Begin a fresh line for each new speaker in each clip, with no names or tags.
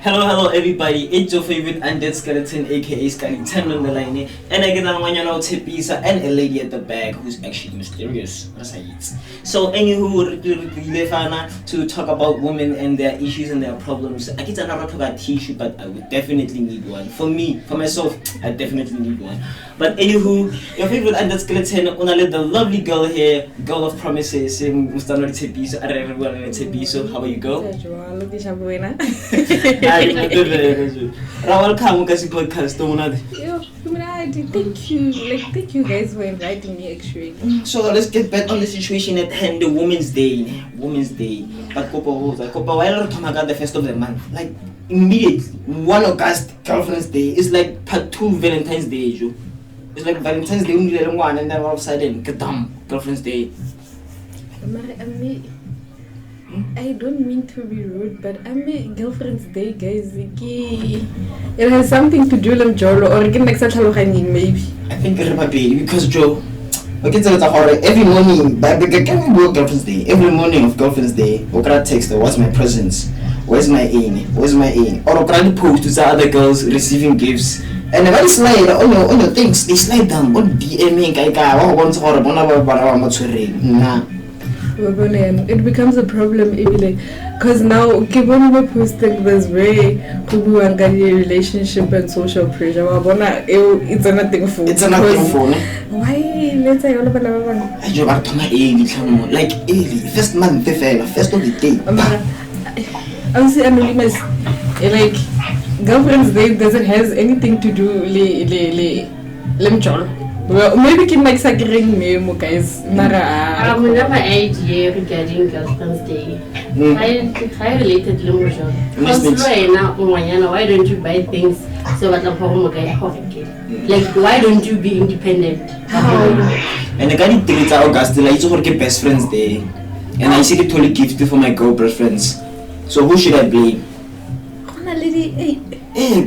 Hello, everybody. It's your favorite undead skeleton, aka Scanning 10 on the line. And I get on one Tshepiso and a lady at the back who's actually mysterious. So, anywho, to talk about women and their issues and their problems. I get another about tissue, but I would definitely need one. For me, for myself, I definitely need one. But anywho, your favorite undead skeleton, the lovely girl here, girl of promises, Mr. Tshepiso. How are you, girl? Welcome to the podcast.
Thank you guys for inviting me actually.
So let's get back on the situation at hand, the Women's Day. But why not talk about the first of the month? Like immediately, 1 August, Girlfriend's Day is like part 2 Valentine's Day, Joe. It's like Valentine's Day only one and then all of a sudden, Girlfriend's Day.
I don't mean to be rude, but I mean Girlfriend's Day, guys. It has something to do with Jolo or maybe.
I think it's because Joe. Okay, so every morning, can we do Girlfriend's Day? Every morning of Girlfriend's Day, we can text her, what's my presents? Where's my aim? Or we can post to other girls receiving gifts. And when you slide on your things, they slide down. What DMing?
It becomes a problem because now given we're posting this very relationship and social pressure, it's another thing for why let's say all of
like first month first of the day.
Honestly, like Girlfriend's Day doesn't have anything to do well, maybe can make sagring me, guys.
Mara. I have never idea regarding Girlfriend's Day. I related to why don't you buy things so that like why don't you be independent?
And I got it till August, like it's best friends day. And I see the totally gift for my girl friends. So who should I blame?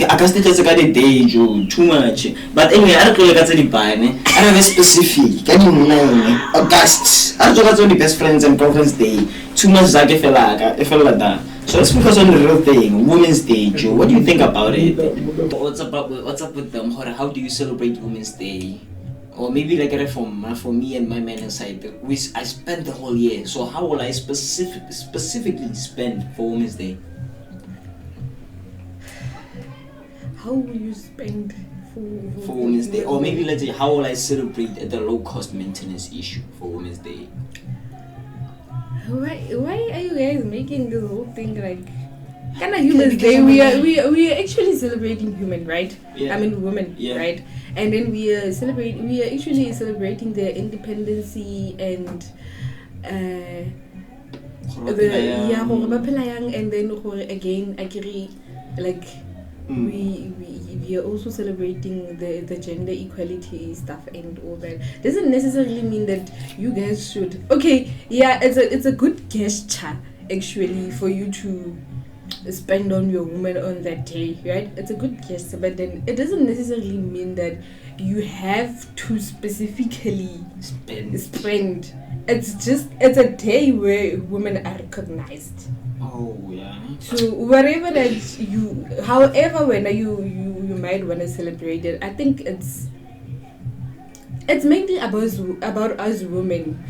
August is a day, too much. But anyway, I don't know what's the plan. I have a specific. Can you know? August. I don't know the best friends and Girlfriend's Day. Too much Zaka fella that. So let's focus on the real thing, Women's Day, Joe. What do you think about it? What's up with them? How do you celebrate Women's Day? Or maybe like a reform for me and my man inside. I spent the whole year. So how will I specifically spend for Women's Day?
How will you spend for
Women's Day? Or maybe let's say, how will I celebrate the low-cost maintenance issue for Women's Day?
Why are you guys making this whole thing like kind of Human's Day? We are actually celebrating human, right?
Yeah.
I mean women,
yeah.
Right? And then we are actually celebrating their independency and and then again like we are also celebrating the gender equality stuff and all that. Doesn't necessarily mean that you guys should. Okay, yeah, it's a good gesture actually for you to spend on your woman on that day, right? It's a good gesture, but then it doesn't necessarily mean that you have to specifically spend. It's a day where women are recognized.
Oh yeah.
So whatever that however when you might want to celebrate it, I think it's mainly about us women.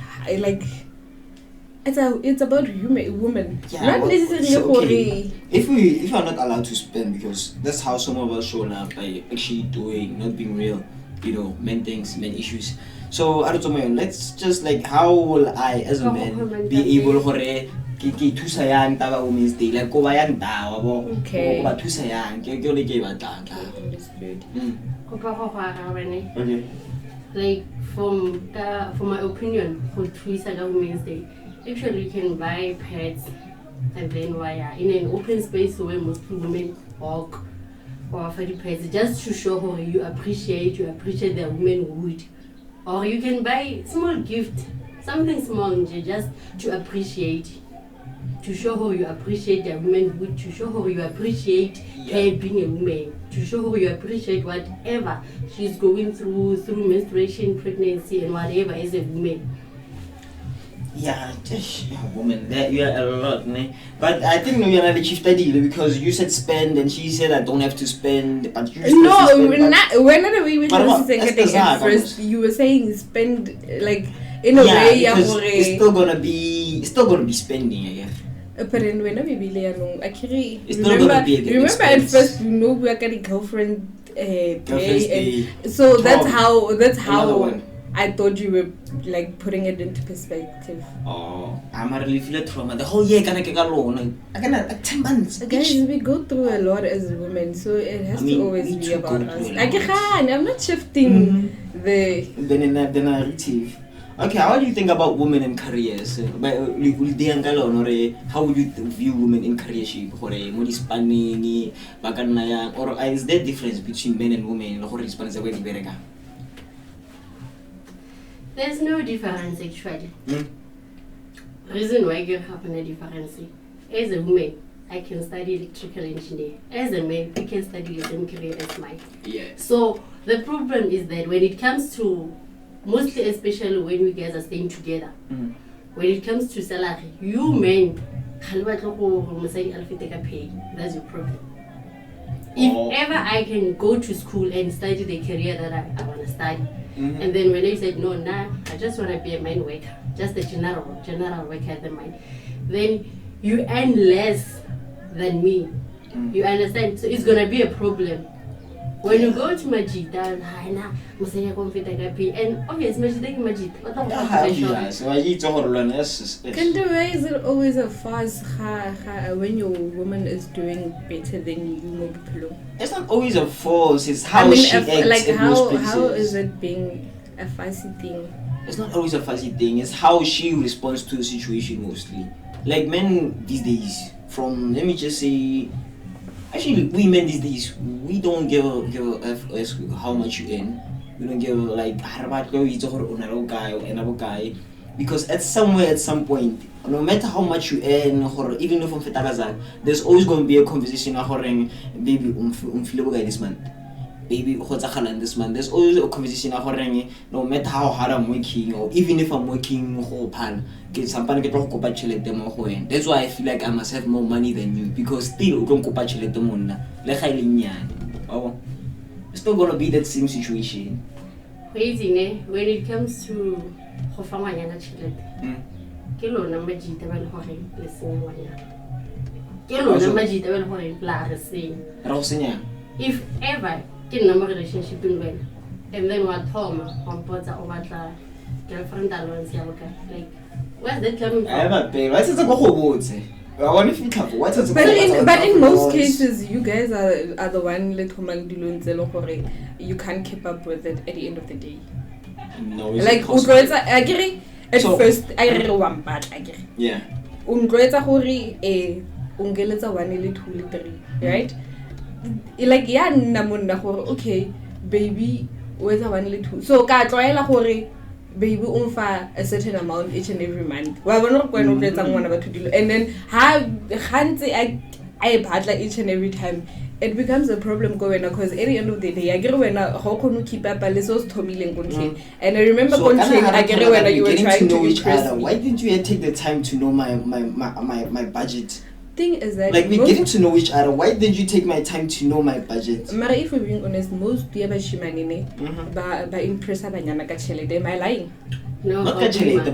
It's about women.
Yeah,
not necessarily
okay. If we are not allowed to spend, because that's how some of us show up by actually not being real, men things, men issues. So let's just like, how will I as a man be able to thusa yang taba Women's Day, like go yang dawa bo
okay
ba thusa yang ke le ke batlang ka
okay, like from my opinion for Twitter Women's Day, actually you can buy pets and then wire in an open space where most women walk or for the pets, just to show how you appreciate their womanhood. Or you can buy small gift, something small just to appreciate, to show how you appreciate their womanhood, to show how you appreciate her being a woman, to show how you appreciate whatever she's going through menstruation, pregnancy, and whatever as a woman.
Yeah, woman, that you are a lot, ne? But I think you're not a chief deal because you said spend and she said I don't have to spend, but you
No,
spend,
we're not the way we were saying
that's
at first. You were saying spend like in a way,
because it's still gonna be spending again.
But then when we be actually
It's still gonna be a good
remember at
expense.
first we know we are getting girlfriend
Girlfriend's
pay,
day,
and so that's
Another
how
one.
I thought you were like putting it into perspective.
Oh, I'm really feel trauma. The whole year can I get alone? I can 10 months.
Guys, we go through a lot as women, so it has to always be about us. I'm not shifting the
the narrative. Okay, how do you think about women in careers? How would you view women in careership? Or is there difference between men and women?
There's no difference actually. Reason why you have no difference. As a woman, I can study electrical engineer. As a man, I can study the same career as mine.
Yeah.
So the problem is that when it comes to, mostly especially when you guys are staying together, when it comes to salary, you men, that's your problem. If ever I can go to school and study the career that I want to study, and then when I said no, I just want to be a mine worker, just a general worker at the mine, then you earn less than me. You understand? So it's gonna be a problem. When you go to Majid, and obviously Majid, what the
so I eat all
Can the way is it always a fuss when your woman is doing better than you?
It's not always a force, it's how she acts
like
in most places.
how is it being a fussy thing?
It's not always a fussy thing, it's how she responds to the situation mostly. Like men these days, from let me just say, actually women these days, we don't give a F as how much you earn. We don't give like guy or another guy, because at some point, no matter how much you earn, or even if there's always going to be a conversation baby this month. Baby, this month. There's always a conversation no matter how hard I'm working, or even if I'm working that's why I feel like I must have more money than you, because still it's still gonna be that same situation.
Crazy, when it comes to if ever get a relationship in well, and then what home on board over girlfriend allowance, like where's that coming from?
But in most cases, you guys are the one you can't keep up with it at the end of the day.
No,
like I agree at first. I one part. I agree.
Yeah.
Ungeletsa 1 или 2 или 3, right? Like okay, baby, where's 1 или 2? So ka tloela gore baby umfa a certain amount each and every month. And then I batla each and every time. It becomes a problem going because at the end of the day, I get when how can you keep up a little and I remember when you were trying to impress me.
Why didn't you take the time to know my budget?
Thing is that
like we're getting to know each other. Why didn't you take my time to know my budget?
Mara, if we're being honest, most by impress am I lying?
No,
not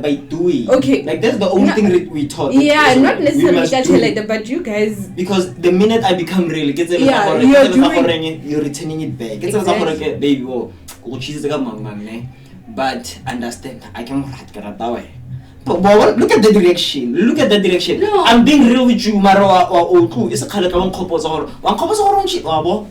by doing.
Okay,
like that's the only thing we taught.
Yeah, not necessarily but you guys.
Because the minute I become real, you're returning it back.
Exactly.
Baby, but understand, I can that way. But look at the direction.
No.
I'm being real with you, Mara or it's a kind of one couple or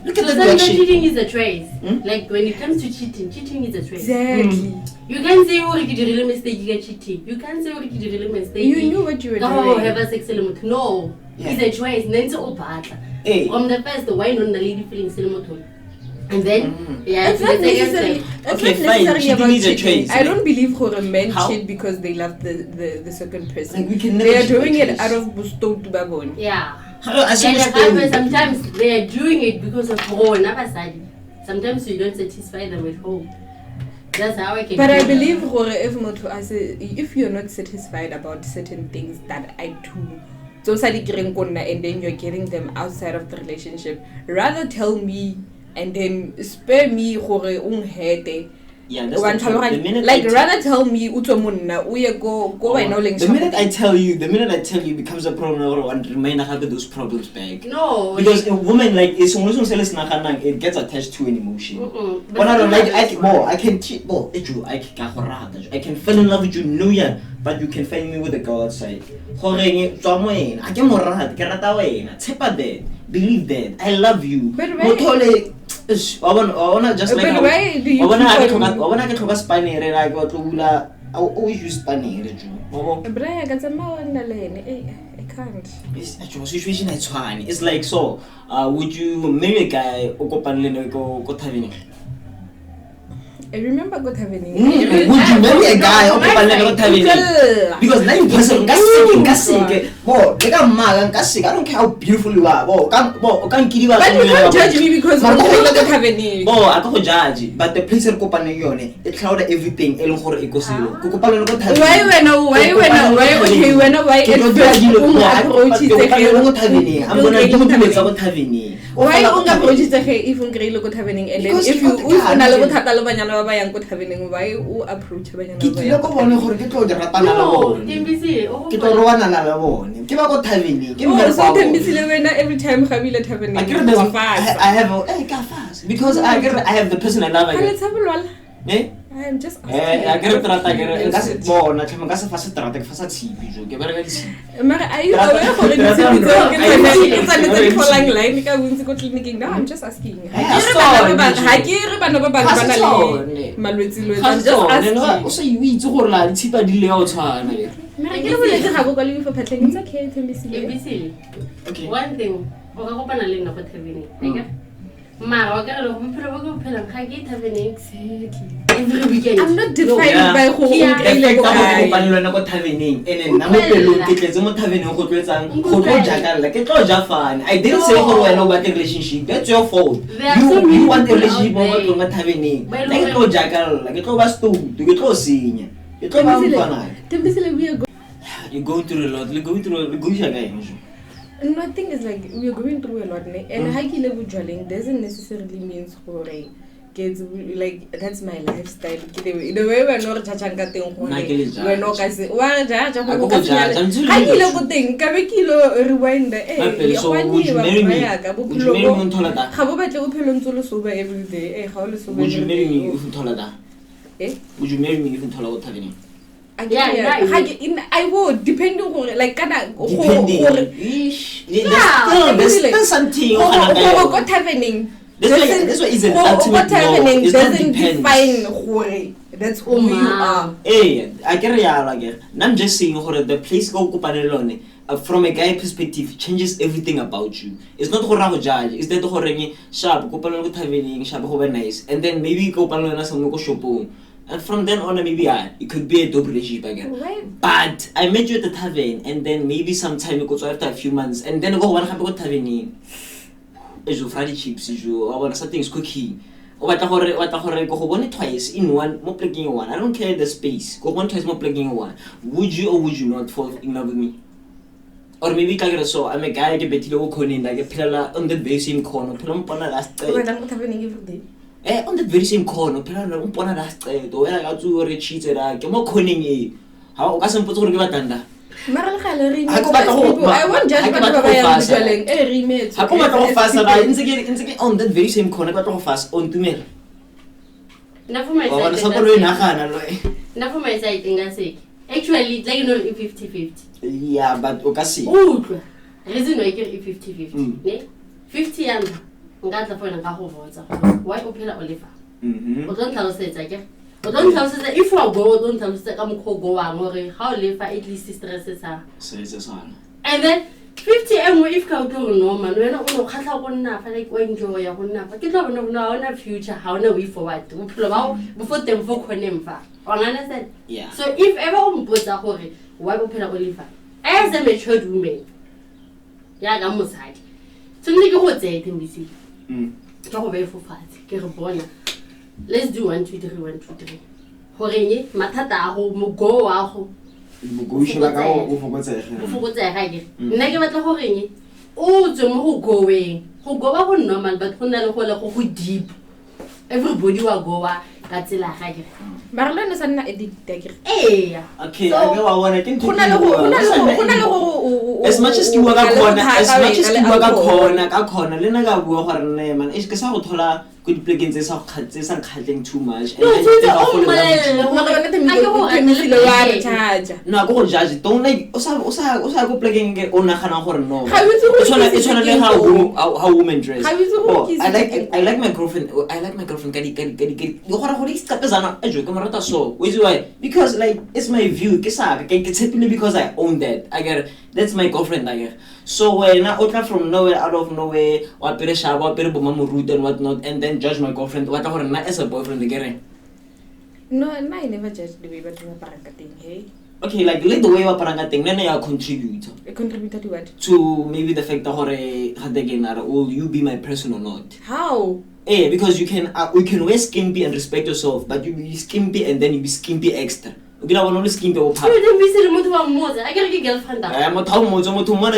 look at the direction.
Cheating is a choice. Like when it comes to cheating is a choice.
Exactly.
You can't say, oh, you did a real mistake, you get cheating. You can't say, oh, you did a real mistake.
You knew what you were doing.
Oh, have a sex element. No.
Yeah.
It's a choice. Then it's all bad.
Hey.
On the first, why not the lady feeling element? And then, yeah,
it's not necessarily. About cheating. I don't believe for a man cheat because they love the second person.
Like
they are doing it out of gusto to babon.
Yeah. And sometimes they are doing it because of home. Sometimes you don't satisfy them at home. That's how I can.
But I believe if you're not satisfied about certain things that I do, and then you're getting them outside of the relationship, rather tell me and then spare me
yeah, that's the minute
rather tell me go
the minute I tell you becomes a problem or remain have those problems back.
No,
because a woman like it's almost it gets attached to an emotion. When I don't like I can cheat I can fall in love with you New Year, but you can find me with a girl outside. Believe that I love you.
But
I wanna just like
but why do you
I wanna get Spanish. I always use Spanish.
But I can't.
It's actually situation it's fine. It's like so. Would you marry a guy go tavini?
I remember what happening.
Would you marry a guy go tavini? Because 90% I don't care how beautiful you are.
But you can't judge me because I
can't judge. But the place it cloud everything. Why every time I have because I have the person I love. I'm just asking. I'm just asking. Okay.
One thing, every weekend.
I'm not defined by who
I didn't say relationship. That's your fault. You want a relationship you're going through a lot.
Nothing is like we're going through a lot, and hiking level dwelling doesn't necessarily mean kids like that's my lifestyle. The way we're not judging we're not rewind.
So would you marry me? Would you marry me
every day?
Would you marry me if Would you marry me even taller than
I would depending on like
depending.
There's something what's happening.
That's why it's an ultimate law. It's not
define that's who you are.
Hey, I get it. I'm just saying the place go from a guy perspective changes everything about you. It's not how judge. It's that sharp nice, and then maybe go shop. And from then on, maybe it could be a double relationship again.
Right.
But I met you at the tavern, and then maybe sometime it goes after a few months, and then I go one happy go tavern. Fried chips, something's cooking. What go twice in one, more plugging one. I don't care the space. Go one twice more plugging one. Would you or would you not fall in love with me? Or maybe so I'm a guy I get better like a pillar on the very same corner.
Every day.
On the very same corner, where I got to cheated. More conning how I put to give a tanda.
I won't judge what I am
on that very same corner, but fast on to me.
Enough for my side, I say. Actually, like 50-50.
Yeah, but Okasi.
Oh, reason why 50-50. 50 and got the phone and why open Oliver? Don't tell us that again. Don't tell us that if I go, don't tell us that I'm go how live at least stresses her. And then 50 and if I do normal, we're not going to cut out one enough, like enjoy a one enough. But you don't know in the future how no we forward to before them for Conemfa. Understand?
Yeah.
So if everyone puts a hurry, why open Oliver? As a matured woman, yeah, I'm side. So you would say it in BC. Talk away for fat, get a bonnet. let's do 1 2 3 1 2 3 horeng mathata a go mo go wa go
go shela ka go
fokotsega ke nna ke batla horeng o tswe mo go gowa go normal but go nna le go deep everybody wa gowa ka tsela ga ke
ba re nna sana edit ke
okay I go wa bona ke ntho as much as ka khona le nna ka bua gore nne man ke sa go thola go dipleking tse sa khatleng too much
and no
go judge don't like o sa go pleking ke o nagana gore no it's one le how women dress I like my girlfriend ka di gore iskapezana a jo ke morata so why because like it's my view ke sa ke tshepile because I own that I get that's my girlfriend I get so when I from nowhere out of nowhere wa pere shaba wa pere boma moruta and what not and then judge my girlfriend what gore na as a boyfriend again
no I never judge the way but you are hey
okay like let the way wa paranga thing then I contribute
to what
to maybe the fact that gore again will you be my person or not
how
because you can wear skimpy and respect yourself but you be skimpy and then you be skimpy extra okay I want to skimpy o pa
I get a girlfriend
motho mo na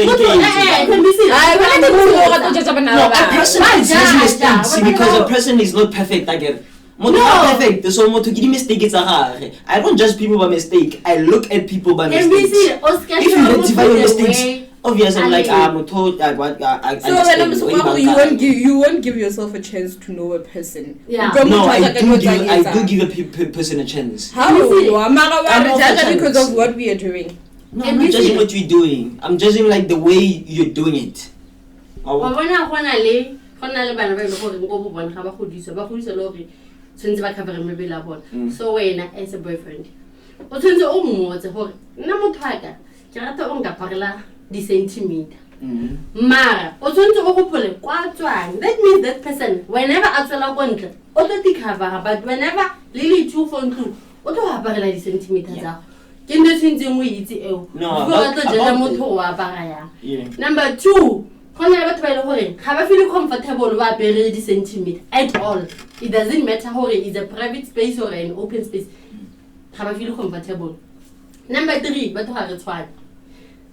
because a person is not perfect I get not perfect so motho ke di mistake tsa gage I don't judge people by mistake I look at people by mistakes if you rectify your mistakes obviously I'm like motho
so you won't give yourself a chance to know a person
no I do give a person a chance
how because of what we are doing
no I'm not judging what you're doing I'm judging like the way you're doing it
bona gona le bana ba ile gore go bo bona ga ba godisa le gore tshwentse ba cover mebele a bona so wena as a boyfriend o tshwentse o mmotse gore nna motho aka ke rata o nka parela di centimeter mara o tshwentse o gopole kwa tswang that means that person whenever a tswela go ntle o tlo di cover but whenever lily two for ntlo o tlo aparela di centimeter tsa ke ntse tshwentse mo itse eo go tlo jela motho wa apara ya number 2 khona batho ba ile gore ga ba feel comfortable ba apere di centimeter at all it doesn't matter how it's a private space or an open space ga ba feel comfortable number 3 batho ga re tshwana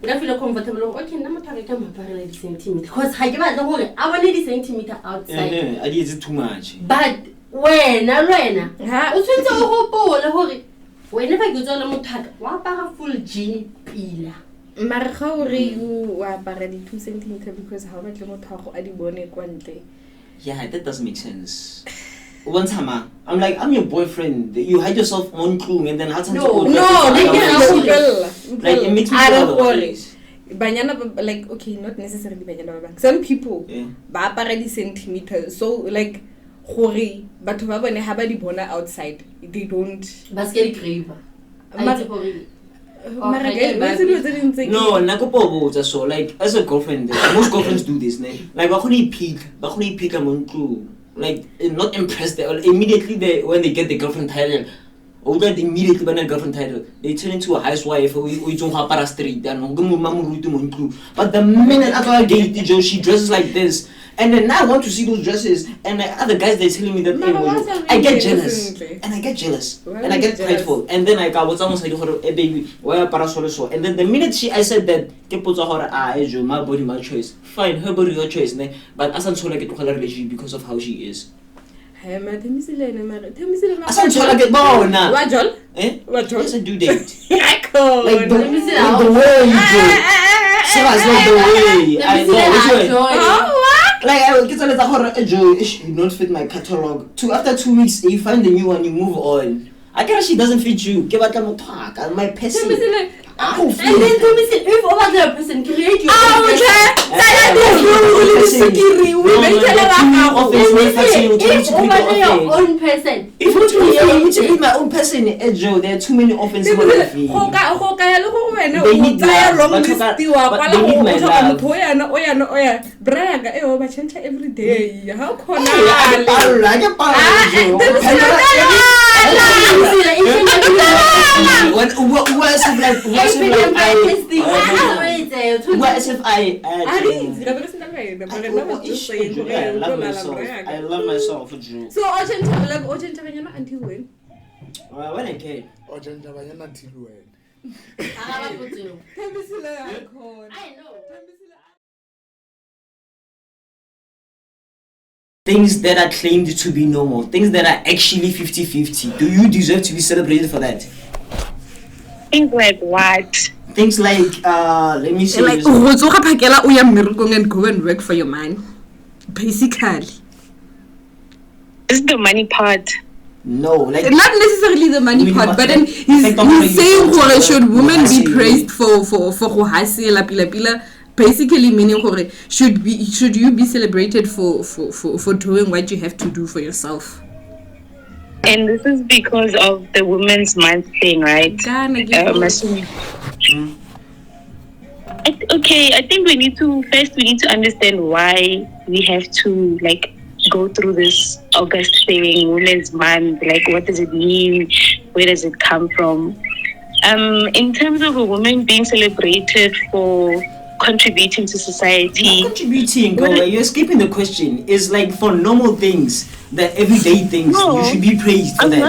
ga feel comfortable okay nna motho ga ka apara di centimeter because ga ke batla gore a bone di centimeter outside
I did too much
but wena o tshwentse o gopole gore wena ba ke tswela motho wa apara full jean pila
mara ga o re o apara di 2 cm because how much mo thago a di bone kwante
yeah that doesn't make sense one time I'm like I'm your boyfriend you hide yourself on room and then how time like it makes me feel
banyana like okay not necessarily banyana ba some people ba apara di centimeters so like gore batho ba bone ha ba di bona outside they don't
basket graver
no nakopo so like as a girlfriend most girlfriends do this like ba khone pick like not impressed immediately when they get the girlfriend title or get immediately when a girlfriend title they turn into a housewife o itong ga para street and go mo mamuruti mo ntlu but the minute I get she dresses like this and then now I want to see those dresses and other guys they're telling me that I get jealous and I get prideful and then I got what's almost like baby why para so and then the minute I said that ke potsa gore ejo my body my choice fine her body your choice but asan sola ke tlogela relationship because of how she is
Themisile
asan sola ke bona
wajol
it's a due date
like
the way you do so that's not the way I know like I get a letter not fit my catalog after 2 weeks you find a new one you move on I guess she doesn't fit you ke batla motho aka my person
and then if over the person create your own person
if you to be my own person Joe there are too many offenses in my life they need
every day how right. But I was just saying,
I love myself, Drew.
So, Ocean until when?
When I came.
Ocean Tabanyana until when?
I know.
Things that are claimed to be normal, things that are actually 50-50. Do you deserve to be celebrated for that?
Things like what?
Things like, let me say
Like,
this.
and go and work for your man. Basically.
This is the money part.
No, like
Not necessarily the money part, but then he's saying should women be praised for hustle, pila. Basically meaning should you be celebrated for doing what you have to do for yourself.
And this is because of the Women's Month thing, right? Okay, I think we need to understand why we have to like go through this August thing, Women's Month. Like, what does it mean? Where does it come from? In terms of a woman being celebrated for contributing to society.
Not contributing, girl. You're escaping the question. It's like for normal things, the everyday things,
No,
you should be praised for that.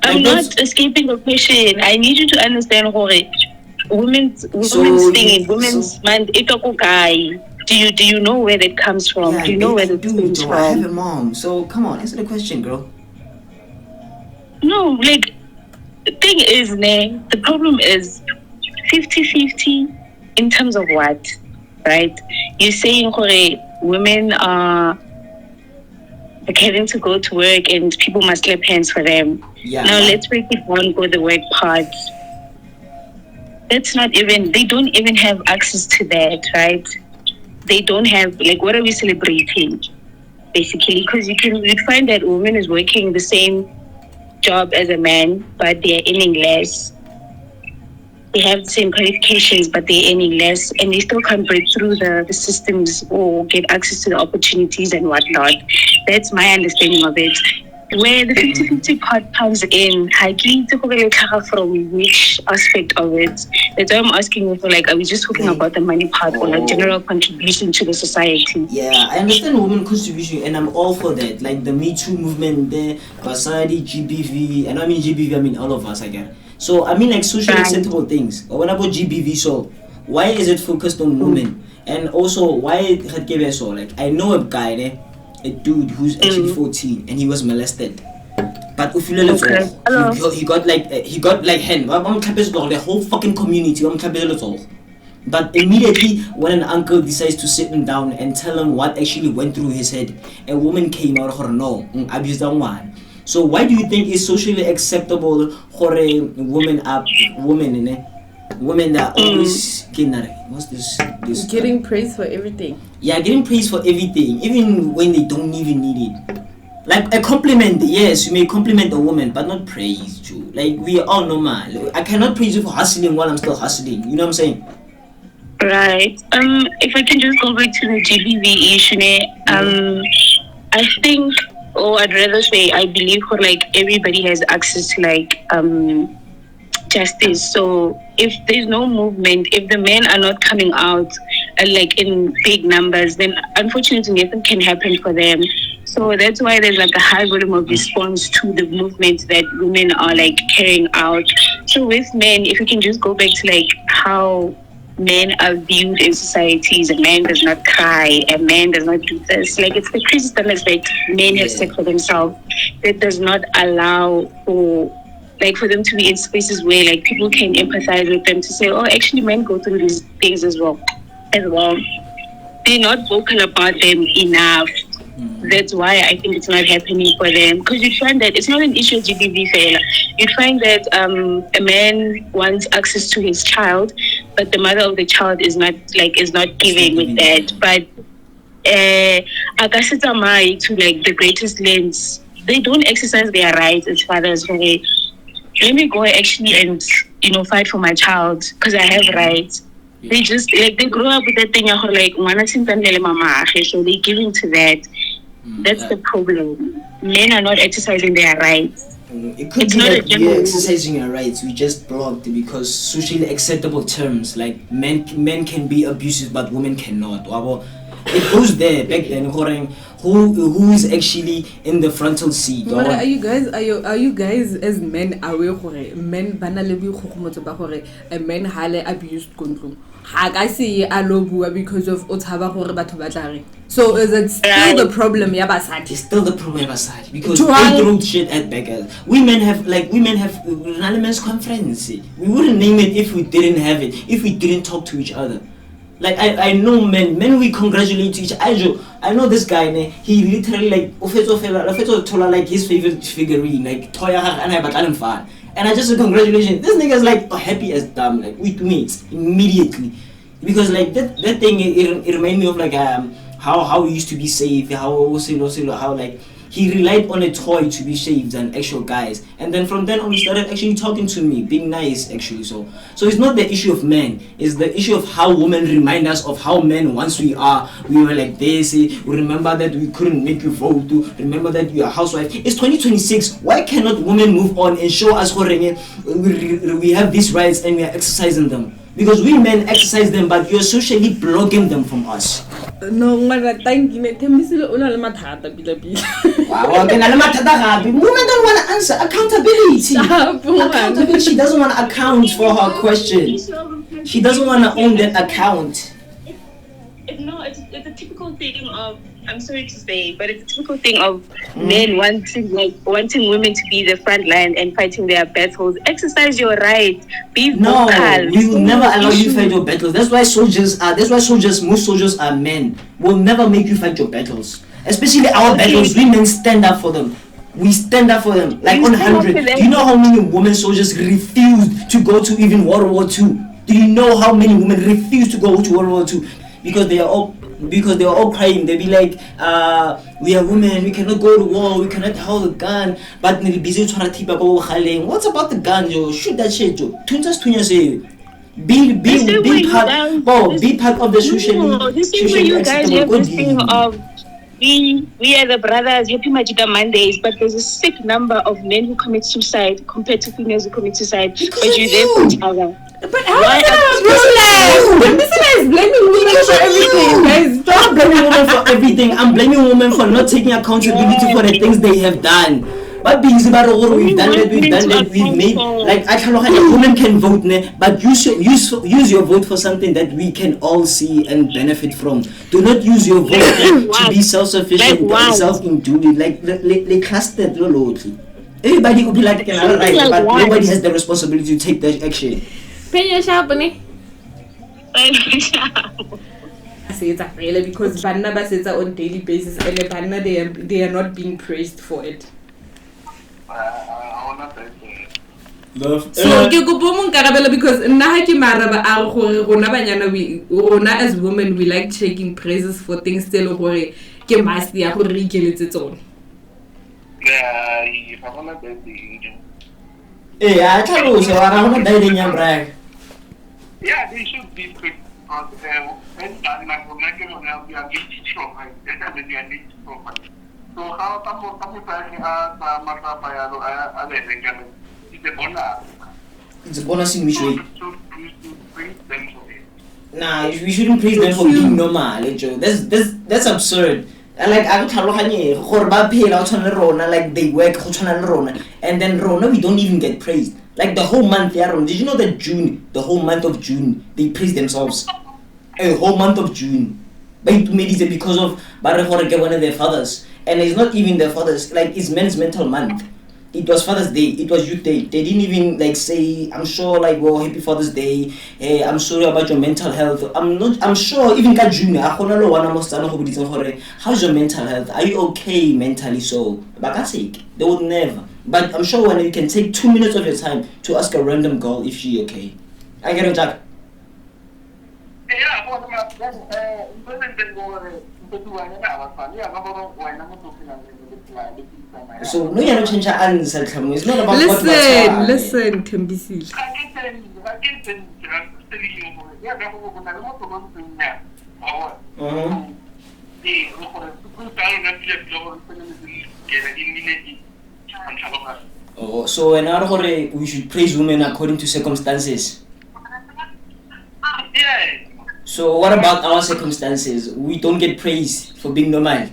I'm not escaping the question. I need you to understand how women's thing, Women's Month. Do you know where that comes from?
Yeah,
do you know where that comes
from? I have a
from?
mom, so come on, answer the question, girl.
No, like the thing is, the problem is 50-50 in terms of what, right? You're saying women are like having to go to work and people must clap hands for them.
Yeah.
Now let's break it down, go the work part. That's not even, they don't even have access to that, right? They don't have, like, what are we celebrating, basically? Because you'd find that a woman is working the same job as a man, but they're earning less. They have the same qualifications, but they're earning less, and they still can't break through the systems or get access to the opportunities and whatnot. That's my understanding of it. Where the 50-50 part comes in, I can't from which aspect of it. That's why I'm asking you for, like, are we just talking about the money part or like general contribution to the society?
Yeah, I understand women contribution, and I'm all for that. Like the Me Too movement, the Basadi, GBV, and I mean GBV, I mean all of us, I guess. So I mean like socially acceptable things. But when about GBV, so why is it focused on women? And also why so like I know a guy a dude who's actually 14 and he was molested. But he got like hand. The whole fucking community. But immediately when an uncle decides to sit him down and tell him what actually went through his head, a woman came out of her no, abuse that one. So why do you think it's socially acceptable for a women that always what's this
getting praise for everything?
Yeah, getting praise for everything, even when they don't even need it. Like a compliment, yes, you may compliment a woman, but not praise you. Like we all know, man. I cannot praise you for hustling while I'm still hustling. You know what I'm saying?
Right. If I can just go back to the GBV issue, I think, or I'd rather say, I believe for like everybody has access to like justice. So if there's no movement, if the men are not coming out like in big numbers, then unfortunately nothing can happen for them. So that's why there's like a high volume of response to the movement that women are like carrying out. So with men, if we can just go back to like how men are viewed in societies, a man does not cry, a man does not do this. Like it's the crazy standards that men have set for themselves that does not allow for them to be in spaces where like people can empathize with them to say, oh, actually men go through these things as well. They're not vocal about them enough. That's why I think it's not happening for them. Because you find that it's not an issue of GBV failure. You find that a man wants access to his child, but the mother of the child is not giving with that. But Akasitamai to like the greatest lengths, they don't exercise their rights as fathers. Okay, let me go actually and fight for my child because I have rights. They just like they grow up with that thing like so they give into that. That's the problem. Men are not exercising their rights.
It could
It's
be
not a
that
gender
we're
war.
exercising our rights. We just blocked because socially acceptable terms like men can be abusive but women cannot. It goes there back then. Who is actually in the frontal seat?
But are you guys as men aware gore men bana le boikgogomotso ba gore a man hale abused kontlong ha ka se a lo bua because of o tshaba gore batho ba tla reng. So is it still the problem ya basadi?
It's still the problem aside because they throw shit at beggars. Women have anonymous conference. We wouldn't name it if we didn't have it, if we didn't talk to each other. Like I know men we congratulate each other. I know this guy, he literally like ofeto like his favorite figurine, like toya and I but fun. And I just say congratulations. This nigga's like happy as damn, like with me immediately. Because like that thing it reminded me of like how we used to be safe, how like he relied on a toy to be saved than actual guys. And then from then on he started actually talking to me, being nice actually. So it's not the issue of men, it's the issue of how women remind us of how men once we were like this. We remember that we couldn't make you vote, remember that you're a housewife. It's 2026. Why cannot women move on and show us we have these rights and we are exercising them? Because we men exercise them, but you're socially blocking them from us.
No, thank you. Tshepiso o na le mathata bila.
Wow, women don't want to answer. Accountability. Accountability. She doesn't want to account for her question. She doesn't want to own that account.
It's a typical thing of, I'm sorry to say, but it's a typical thing of men wanting women to be the front line and fighting their battles. Exercise your right. Be vocal.
No, we will never allow you to fight your battles. That's why most soldiers are men. We'll never make you fight your battles. Especially our battles, women stand up for them. We stand up for them. Like 100. Do you know how many women soldiers refused to go to even World War II? Do you know how many women refused to go to World War II? Because they were all crying. They be like, we are women, we cannot go to war, we cannot hold a gun. But what's about the gun, yo? Shoot that shit, yo. Be part of the socially acceptable good.
We are the brothers, Happy Majida Mondays, but there's a sick number of men who commit suicide compared to females who commit suicide. But you're there for each other.
But how is that a problem? This is blaming women for everything, guys.
Stop blaming women for everything. I'm blaming women for not taking accountability for the things they have done. But we've done that, we've made like women can vote, but use your vote for something that we can all see and benefit from. Do not use your vote to be self-sufficient and self-included. Like they clustered. Everybody would be like, right, but nobody has the responsibility to take that action.
Because Banna basets on daily basis and Banna they are not being praised for it. So ke go bomo nkarabela because nna ha ke maraba a gore rona banyana as women we like taking praises for things tse le gore ke must ya gore re ikeletse tsone.
Yeah, they should be quick. So how
it's a bonus in which way? Nah, we shouldn't praise them for being normal, Joe. That's absurd. Like I like they work and then Rona we don't even get praised. Like the whole month, did you know that the whole month of June, they praise themselves? A whole month of June. Because of one of their fathers. And it's not even their fathers, like it's men's mental month. It was Father's Day, it was Youth Day. They didn't even like say, I'm sure like, well, happy Father's Day, hey, I'm sorry about your mental health. I'm sure even got Junior, how's your mental health? Are you okay mentally? So, they would never. But I'm sure when you can take 2 minutes of your time to ask a random girl if she okay. I get it, Jack. So no, you're not changing answer. It's not about
listen, Tshepiso.
Oh, so when we should praise women according to circumstances.
Yeah.
So what about our circumstances? We don't get praise for being normal.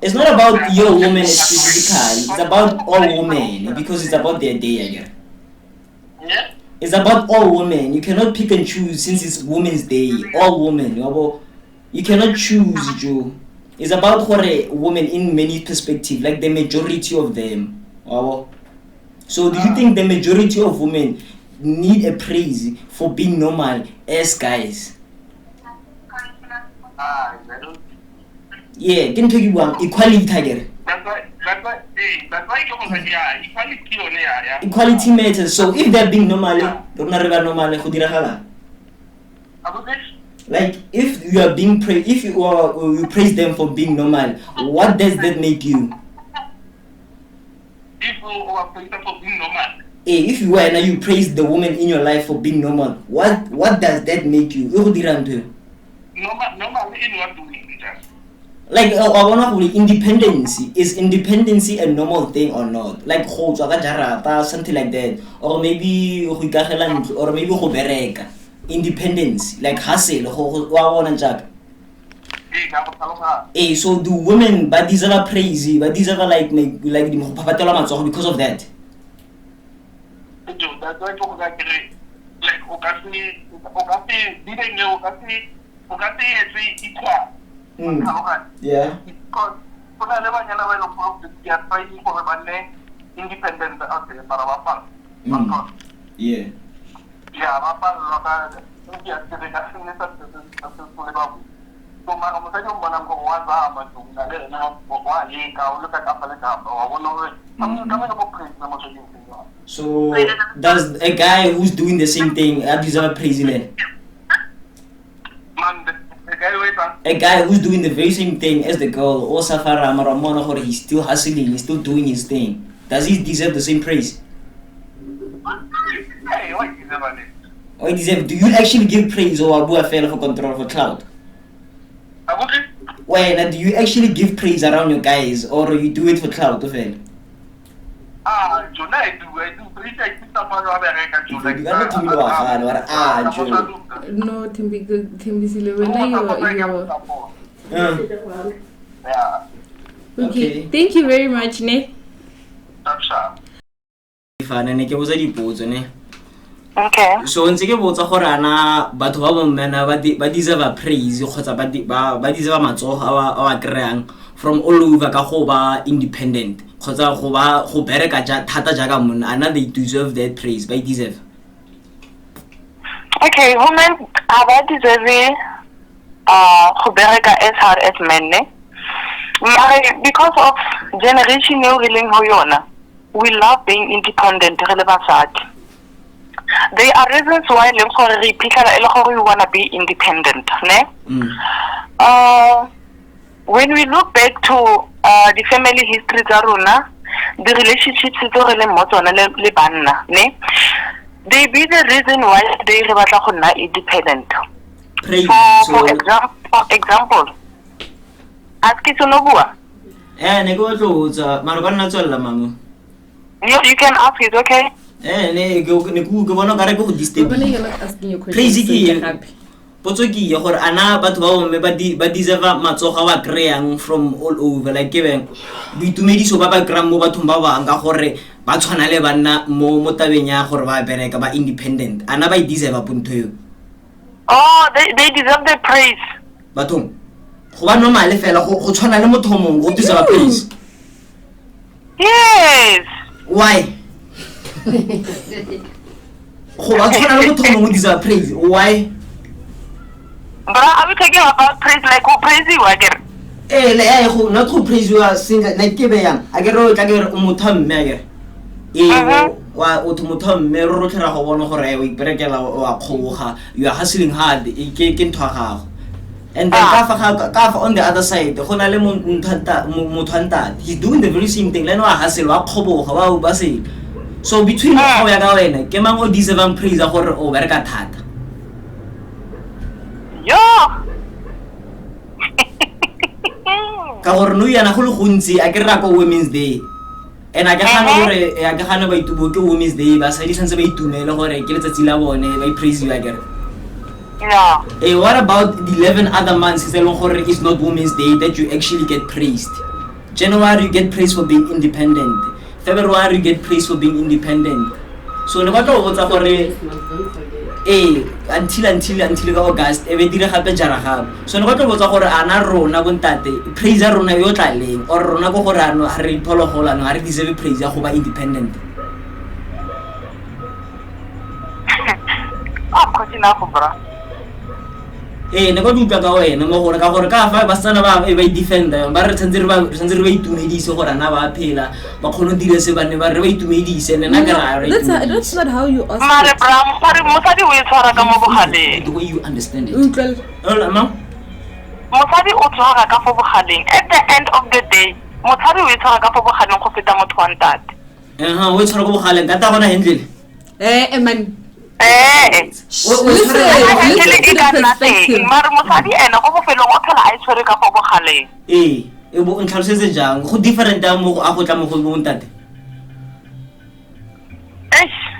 It's not about your woman specifically. It's about all women because it's about their day again.
Yeah.
It's about all women. You cannot pick and choose since it's Women's Day. All women. You cannot choose, Joe. It's about women in many perspectives, like the majority of them. So do you think the majority of women need a praise for being normal as guys? Yeah, didn't you want equality tiger? Equality matters. So if they're being normal, like if you are being praised, if you praise them for being normal, what does that make you? If you were now you praise the woman in your life for being normal, what does that make you?
Normal in what doing?
Like independency, is independency a normal thing or not? Like something like that, or maybe independence, like hustle. So do women but deserve praise, but deserve like because of that?
That's why
Yeah.
Because independent out there,
Yeah. So does a guy who's doing the same thing deserve praise then? A guy who's doing the very same thing as the girl, or Safara Maramona, he's still hustling, he's still doing his thing. Does he deserve the same praise? Or do you actually give praise or Abu Afel for control for cloud? Wait, do you actually give praise around your guys or you do it for cloud?
I do.
No, Timbisile, when okay. Thank you very much, Ne.
Okay.
So ntse ke botsa gore ana batho ba bommena ba deserve praise kgotsa ba deserve matsogo a kreang from all over ka go ba independent kgotsa go bereka thata jaaka monna ana they deserve that praise by deserve.
Okay, women are deserve go bereka as hard as men, ne? Because of generation e re leng ho yona, we love being independent re le basadi. There are reasons why we want to be independent. Ne? When we look back to the family history, the relationships they be the reason why they are independent. For example, ask Kisonobua. You can ask it, okay?
Crazy potsoki ya gore ana batho ba bomme ba deserve matsoga wa kreang from all over like giving boitumediso ba gram mo bathong ba bang ka gore ba tshwana le banna mo tabeng ya gore ba bereka ba independent ana ba deserve punto yo.
Oh, they deserve the praise.
Bathong go ba normal fela go tshwana le motho mongwe go deserve praise.
Yes.
Why? Go ba tshwana le motho mongwe deserve praise. Why?
But are we talking about praise like who praise you again?
Not who praise you as single like Kibeyan. I get all mutam megger. Wa utumutam mirror ho one hore bregela or koha. You are hustling hard, in to and then Kafa on the other side, the Honale Mutanta, he's doing the very same thing. Leno hustle, Kobo, how Basi. So between Hoyagawen, Kemango deserve praise a horror over Gatat.
Yeah.
ka gore no yana go le gontsi a ke rra ko Women's Day and a ke gana gore a ke gana ba itubo ke Women's Day ba sa di santse ba itumele gore ke letsatsi la bone ba praise you again.
Yeah.
What about the 11 other months is not Women's Day that you actually get praised? January you get praised for being independent. February you get praised for being independent. So no matter what's gore until August e be dire gape jara gape. So no matter what's gore ana rona bontate praise rona yo tlaleng or rona go gore ano ha re ipologola no ha re deserve praise ya go ba independent.
Continue go bra.
Ne go dutla ka wena mo gore ka gore ka fa ba tsana ba e ba defender ba re tsentse re ba itumedise gore ana ba phela ba khono dire se ba ne ba re ba itumedise nna ka ra
That's not how you ask.
Mare bra mosadi o itshwara ka mo bogaleng.
the way you understand it.
Utlwala.
Mama
Mosadi o tshwara ka fo bogaleng. At the end of the day mosadi o itshwara ka fo bogaleng go feta motho wa ntate.
o itshwara go bogaleng ka ta gona hendlele
Man.
Listen, mare mosadi ena go bofelong o phela a itshwere ka fo bogaleng.
e bo ntlhalosetse jang go different mo a go tla mo go bontate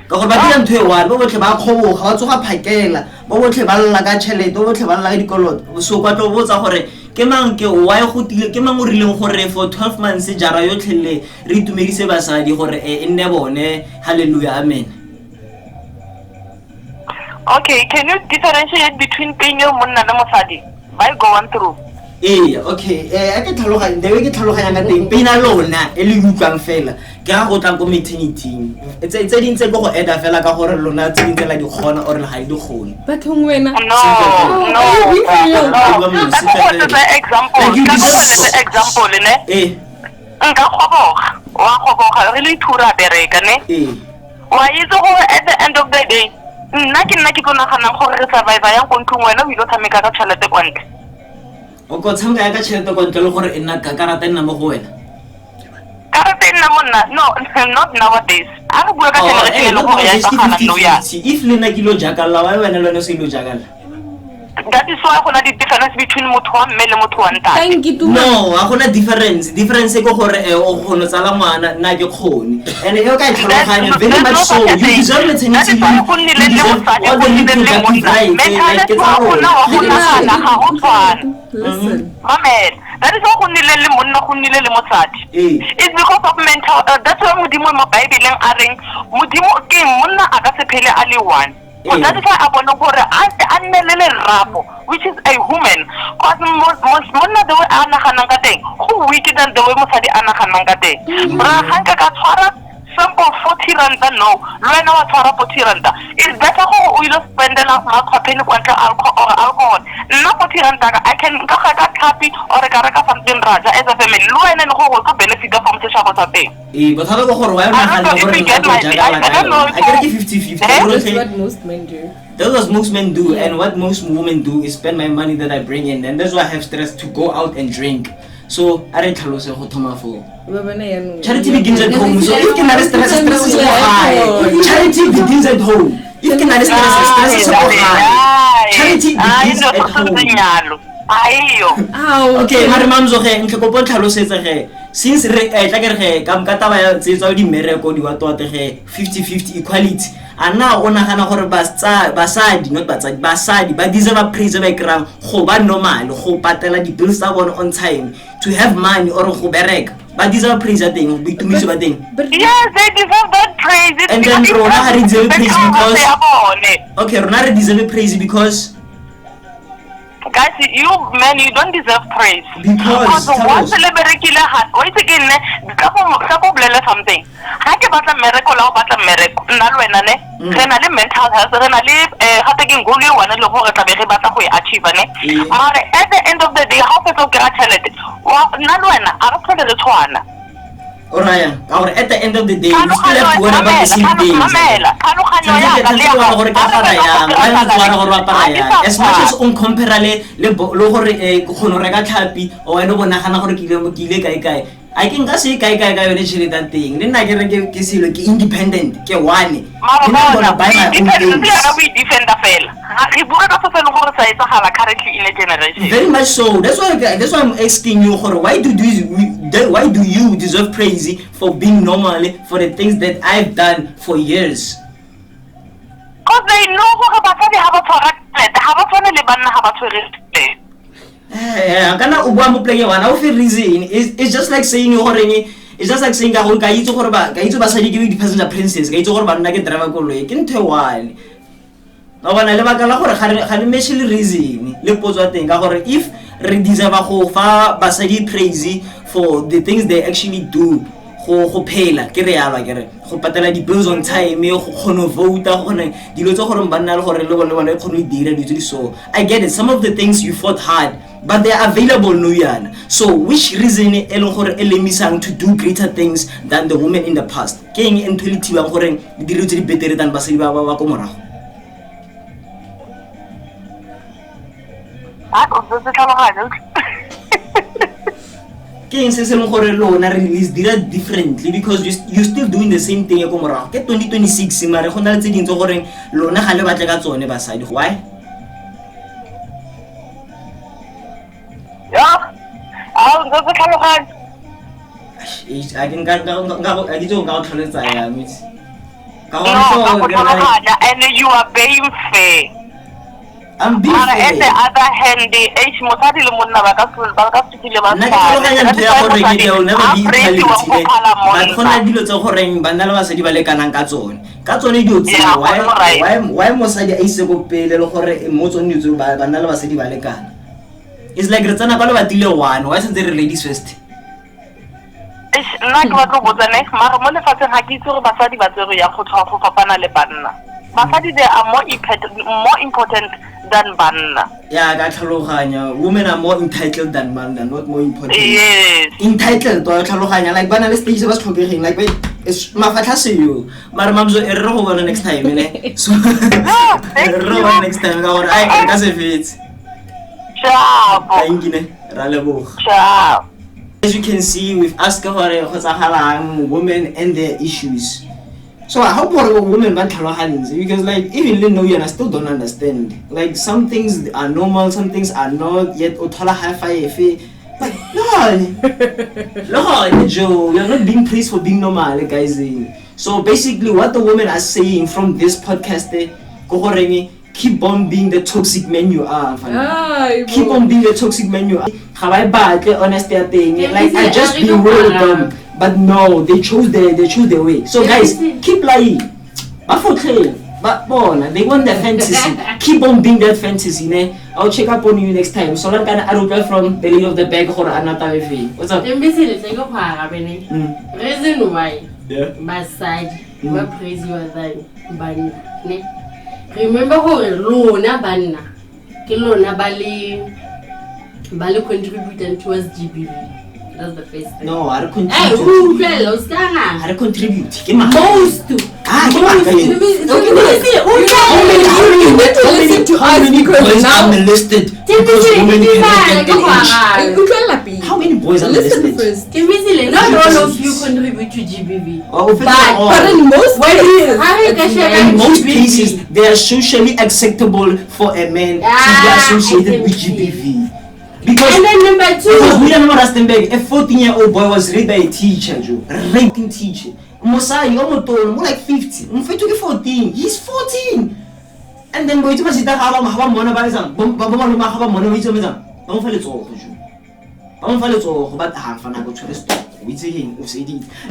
ka gore ba dira ntho e one bo botlhe ba khoboga ba tsoga phakela bo botlhe ba lla ka tšhelete bo botlhe ba lla ka dikoloto so kwa tlo botsa gore ke mang ke why go tile ke mang o rileng gore for 12 months jara yo tlhelle re itumedise basadi gore e nne bone hallelujah amen.
Okay, can you differentiate between being a monna le mosadi? By going through.
Okay. A ke tlhaloganya the ke tlhaloganya ka teng pena lona e le utlwang fela ke ga go tla ko maternity tse dintse go eda fela ka gore lona tse dintse la di khona or le ha di khone
Bathong wena.
No. Example ne? Nka khoboga. Wa khoboga re le thura bereka ne? Wa itse go at the end of the day nna ke go nagana gore re survive yang go ntlong wena o ile tshameka ka tšhelete kwantle.
O go tshameka ka tšhelete kwantle le gore nna ka karata nna mo go wena.
Karata nna monna no not nowadays. A re bua ka tšhelete le gore ya tsagana no ya.
If le nna kilo jakalla wa wena le wena se ilo jakalla.
That is why gona the difference between motho wa mme le motho wa ntate.
Thank you too.
No, a gona difference go gore o gono tsala ngwana nna ke khone and e ka tlhaloganya very much so you deserve it in
That is why go nnile le mosadi go nnile le monna. Mentality wa gona wa gona ga go tshwana.
Listen.
Mamela, that is why go nnile le monna go nnile le mosadi. It's because of mental that's why modimo mo Bible a reng modimo ke monna a ka se phele a le one. That is why I want to go to which is a woman. Because most the way Anahanangate, who wicked than the way Musadi Anahanangate. Brahanka got simple 40 randa no, Lena was for 40 randa. It's better who will spend enough alcohol. Not 40 randa, I can go happy or a Karaka something Raja as a family. Luan and who will benefit from the Shabbat day.
But how go I gotta give 50-50.
That's what most men do.
That's what most men do, and what most women do is spend my money that I bring in, and that's why I have stress to go out and drink. So I don't tell you charity begins at home. So if you can stress is so high. Charity begins at home. If you can stress is so high. Charity begins at home. Okay, mare mamzo ge nke go tlhalosetsa ge since re tla ke re ka taba ya tsetsa di mereko di wa tote ge 50-50 equality ana o nagana gore basadi not basadi ba deserve praise ba ikram go ba normal go patela di bills tsa bone on time to have money or go bereka ba deserve praise at teng go itumiso ba teng.
Yes, they deserve that praise.
And then rona ha re deserve praise because okay rona re deserve praise because
guys, you men, you don't deserve praise.
Because
once celebrity wait again, something. I can battle miracle or battle miracle. Nalwenane, Renali mental health, Renali, Hatakin Gulu, and a logo at a battle we achieve. At the end of the day, how people get it? Well, Nalwena, I don't put it at one.
Alright, at the end of the day, we still have to worry about the same things. As much as uncomparable, I can go see Kai that thing. Then I can get independent, get one.
We defend the fail. currently in a generation.
Very much so. That's why I'm asking you, why do you deserve praise for being normal for the things that I've done for years?
Because they know what about the have a
reason. It's just like saying it's just like saying basadi ke di passenger princess ga itse gore ba nna ke driver koloi ke ntho one no bana le baka la gore ga le meshile reason le potso teng ka gore if re deserve go fa basadi praise for the things they actually do go phela ke re yalwa ke re go patela di bills on time go khono vote go gone dilo tse gore banna le gore le bone khono dira ditse di so I get it, some of the things you fought hard but they are available no yana. So which reason elemisang to do greater things than the women in the past? King enthusiasm gore di dilo tse di betere than basadi ba ko morago. King says gore lona release dira differently because you still doing the same thing ko morago. Ke 2026 mare go na le tse ding tse gore lona ga le batle ka tsone basadi. Why?
I
can go tlholetsa ya mitse.
And you are being fair.
I'm being fair.
At the other hand, mosadi le monna ba ka tsukile ba
but gona dilo tse goreng banna le basadi ba le kanang ka tsone dio tse why mosadi a ise go pele le gore mo tsone dio banna le basadi ba le kana. It's like re tsana ba le batile one, why isn't there ladies first?
Nna ke batlo botsa next mara mo lefatsheng ga ke itse gore basadi ba tsere ya go fapana le banna. Basadi they are more important than banna.
Yeah, ka tlhaloganya women are more entitled than men, not more important.
Yes.
Entitled to tlhaloganya like bana le stage ba tlhokegeng like it's mafatla se yo mara mamzo e re go bona next time ne so re go next time ka gore ai ka se fit.
Ciao.
Thank you, Ralebo.
Ciao.
As you can see, we've asked women and their issues. So I hope women because like even Lino I still don't understand. Like some things are normal, some things are not yet. But no, Joe, you're not being praised for being normal, guys. So basically, what the women are saying from this podcast, keep on being the toxic man you are. Keep on being the toxic man you are. Have I bad honesty thing? Like I just be real with them. But no, they chose their way. So guys, keep lying. But they want the fantasy. Keep on being that fantasy, ne? I'll check up on you next time. So I'm gonna add from the lady of the bag or another way. What's up?
Reason why?
Yeah.
Basadi, we praise you than banna, ne? Remember hore lona banna ke lona bali contributing towards GBV. That's the first thing.
No, I don't contribute.
I
contribute.
Most.
How many boys are enlisted? How many boys are enlisted?
Not all of you contribute to GBV.
But in most
cases, they are socially acceptable for a man to be associated with GBV. Because
and then number two,
we are not Rustenburg. A 14-year-old boy was raped by a teacher, raping teacher. Mosai, more like 50. 14. He's 14. And then boy, you sit down.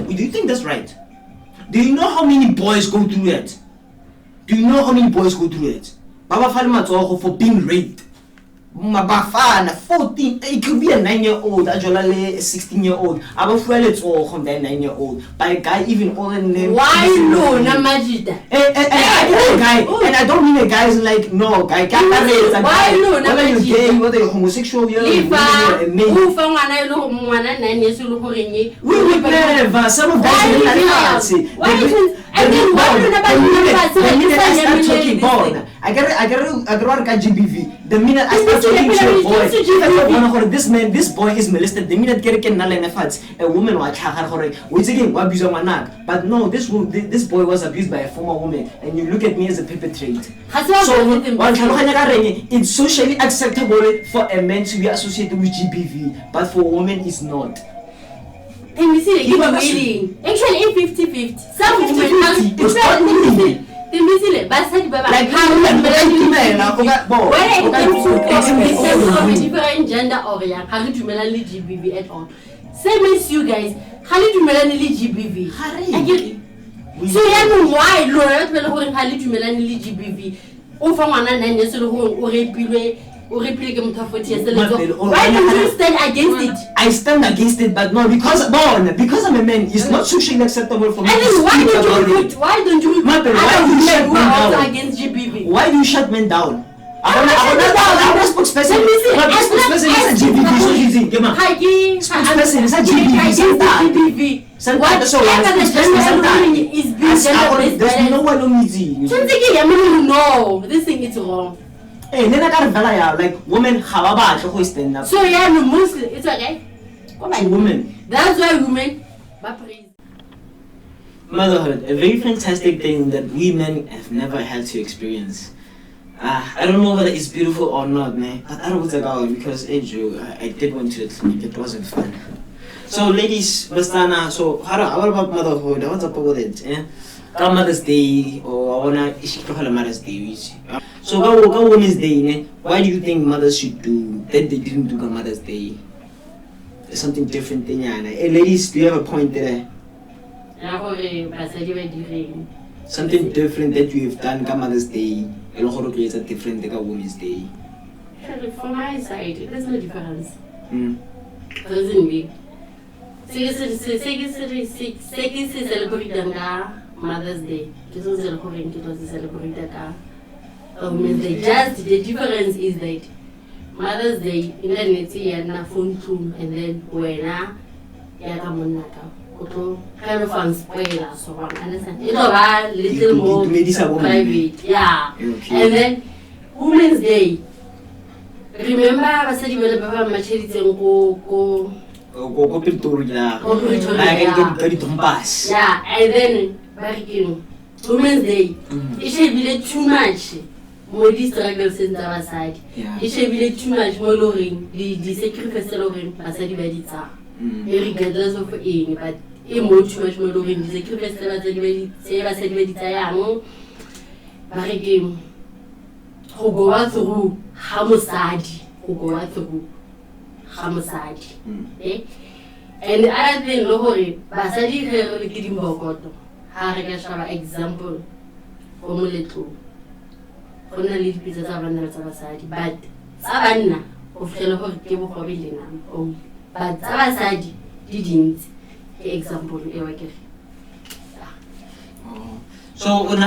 Do you think that's right? Do you know how many boys go through that? Baba Falma for being raped. Mabafana 14, it could be a 9-year-old, actually a 16-year-old. I'm afraid it's all from that 9-year-old by a guy even older than him.
Why no, Namajida?
And I don't mean a guy is like no guy.
Why no,
whether you're gay, whether you're homosexual, you're a male.
Who found one 9 years old?
We would never. Some of guys are like that.
And then why do you
I got GBV. the minute I start talking to a boy, this boy is molested. The minute get a woman but no, this boy was abused by a former woman, and you look at me as a perpetrator. So it's socially acceptable for a man to be associated with GBV, but for a woman it's not.
And you see, actually, it's 50-50. Some women like when it comes to different gender or how do you manage GBV at all? Same as you guys, how do you manage GBV? So why lawyer how do you manage GBV? Over 1 years why don't you stand against it?
I stand against it, but no, because I'm a man, it's not socially acceptable for me.
And then why don't you against GBV?
Why do you shut men down? I'm not spokesperson. I'm spokesperson is a GBV. There's no one on easy.
No, this thing is wrong.
Hey, like women have a stand up.
So yeah, no, mostly it's okay.
Women.
That's why women.
Motherhood, a very fantastic thing that we men have never had to experience. I don't know whether it's beautiful or not, man. But I don't want to go because I did want to clinic. It wasn't fun. So, ladies, Bastana, so what about motherhood? What's up with it? Mother's Day or Mother's Day. So go Women's Day, why do you think mothers should do that they didn't do on Mother's Day? There's something different thing, hey, ladies, do you have a point there? Something different that you have done on Mother's Day, and how to create a different thing on Women's Day.
From my side, there's no difference. Doesn't be. Celebrate Mother's Day. This was celebrated Women's Day. Just the difference is that Mother's Day, internet and phone too, and then when kind of unspoiler, so one understand. It's a little more private, yeah. Okay. And then Women's Day. Remember, I said you were maturity and go. Yeah, and then Women's Day. It should be too much. More struggles in our side. It should be too much more lowering. The sacrifice lowering, I said, regardless of any, but more too much more lowering. The sacrifice, I said, who go through Hamusadi, who go through Hamusadi. And the other thing, Lohori, Basadi, her getting Bogoto. Harigashava example, Omuletu. Only pieces of another side, but Savannah of Hello Cable Hobbit. But Savasadi didn't. Example,
so, if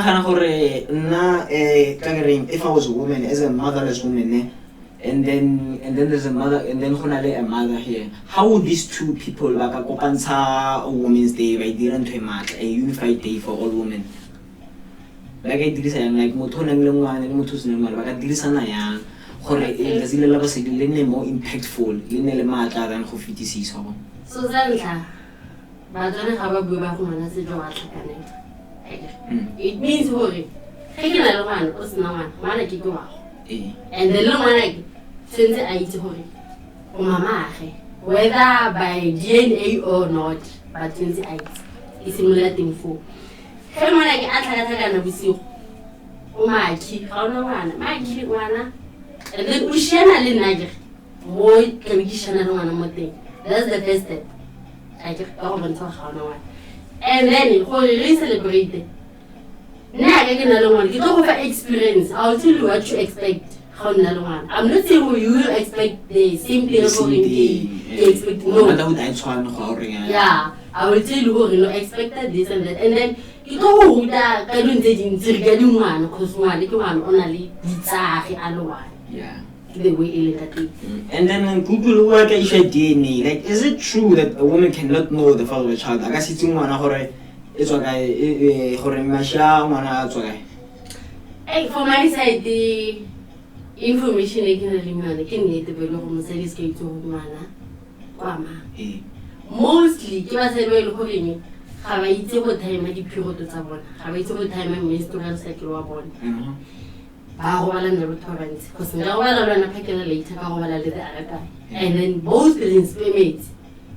I was a woman, as a motherless woman, and then there's a mother, and then a mother here, how would these two people like a Kopansa Women's Day, by a unified day for all women? Like I did say, like Motonang and Motusnang, but I did Sanaya, Zilla was more impactful in Elemata than Hofiti.
So, Zanta, but I don't have a Buba as a Joat. It means worry. Taking a one was no one, go out. And the long one sends I to hurry. Oh, Mamma, whether by DNA or not, but since I is simulating for. Come on, I get with you. Oh, my key, how no one, my key, one. And then Ushana Linager. More communication on one thing. That's the first step. I just don't talk how no one. And then, for re-celebrated. Now, you don't have experience. I'll tell you what you expect. I'm not saying you will expect the same thing for you expect. No. Yeah, I will tell you expected this and that. And then, you don't have to one because one only
yeah.
The way it.
And then Google work DNA. Like, is it true that a woman cannot know the father of a child? I guess it's it's okay.
Hey, for my side, information e ke na le yona ke nnete be le go mosadi se ka itse go ngwana kwa mang mostly ke ba se be le go reng ga ba itse go time diphiroto tsa bona ga ba itse go time menstrual cycle wa bona ba go bala nna batho ba bantsi go se nka go bala lwana phakela later ka go bala le the other guy and then both parents spermates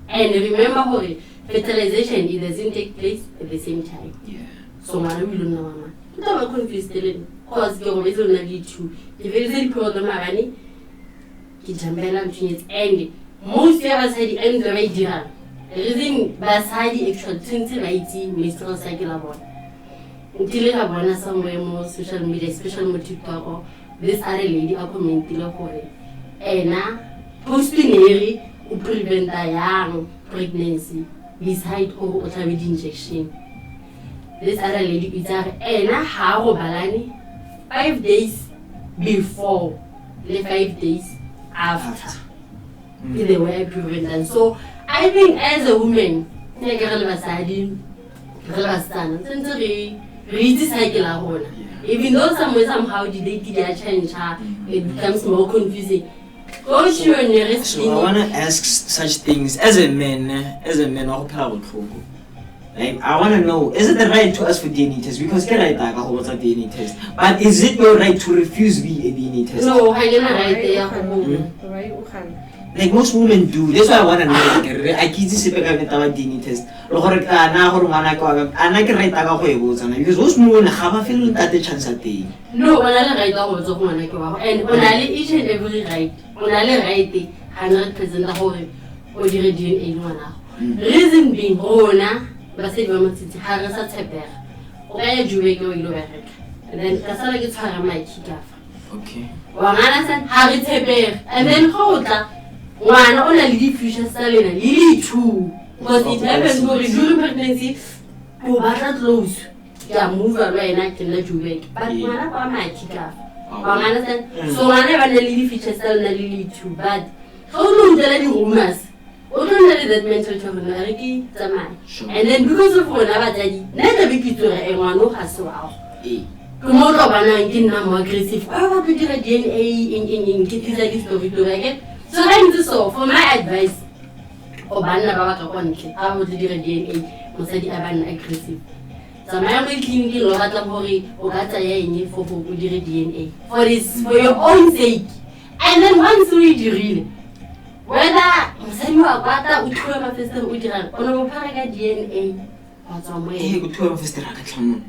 and remember gore fertilization it doesn't take place at the same time so ngwana o ile nna mama nta ba confused le cause ke go be tsona di two ke very very problem magane ke jambela mtshetse and most ya basadi and ba e dira reason basadi actually tshwantse ba itse menstrual cycle la bona untile ka bona somewhere mo social media especially mo TikTok this other lady a commentile gore ena post-nary o preventa yang pregnancy beside o tla be di injection this other lady is ena ha go balane 5 days before le 5 days after the way I prevent that. So I think as a woman ne ke re le basadi re la sana tsentse re itse cycle la rona even though somehow they change it becomes more confusing.
So I want to ask such things as a man like I want to know, is it the right to ask for DNA test? Because can I take a whole DNA test? But is it your right to refuse be a DNA test?
No, I don't right.
Like most women do. That's why I want to know. I can't see if I can DNA test. Because most women have a feeling that the chance at the
no, I don't right and when I each and every right, when I right 100% the whole or the DNA. Reason being, ba se ba motse ha re sa tshepega o ka ya juwe ke o ile bereka and then ka sala ke tshwara maiki ka fa
okay
wa ngana sa ha re tshepega and then go tla ngwana o na le di future sa lena le two because it happens during pregnancy o ba tla close ya move a wena ke la juwe but ngwana ba maiki ka fa wa ngana sa so ngwana ba na le di future sa lena le two but go lo dela di rumors that mental trauma and then because of one abadadi never be to a one who has wow come out of an aggressive I be doing DNA in kitties like this story to again so I'm just so for my advice Obana Baba Konki I would do a DNA Mosadi Aban aggressive so my only clinic in Loratamori or Gata for DNA for your own sake and then once we do whether mosadi wa kwata o thuwa mafestere o dirang o no phara ka DNA what's on way
go thuwa mafestere ka tlhamong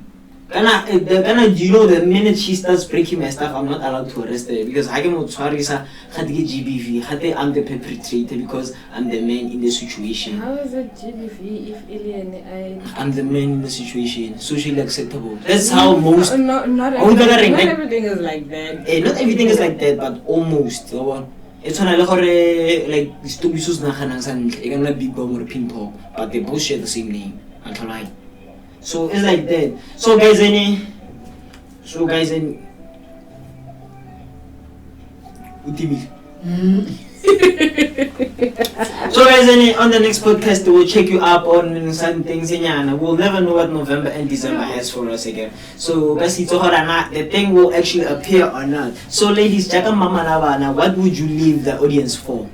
kana do you know the minute she starts breaking my stuff I'm not allowed to arrest her because I can motshwarisa gate ke GBV gate I'm the perpetrator because I'm the man in the situation.
How is it GBV if alien
I'm the man in the situation socially acceptable that's how most
not everything is like that
not everything is like that but almost it's not like Tshepiso naganang sa ntle e kana big bomb or pin pop but they both share the same name so it's like that so guys so guys on the next podcast we'll check you up on some things we'll never know what November and December has for us again so guys the thing will actually appear or not so ladies what would you leave the audience for?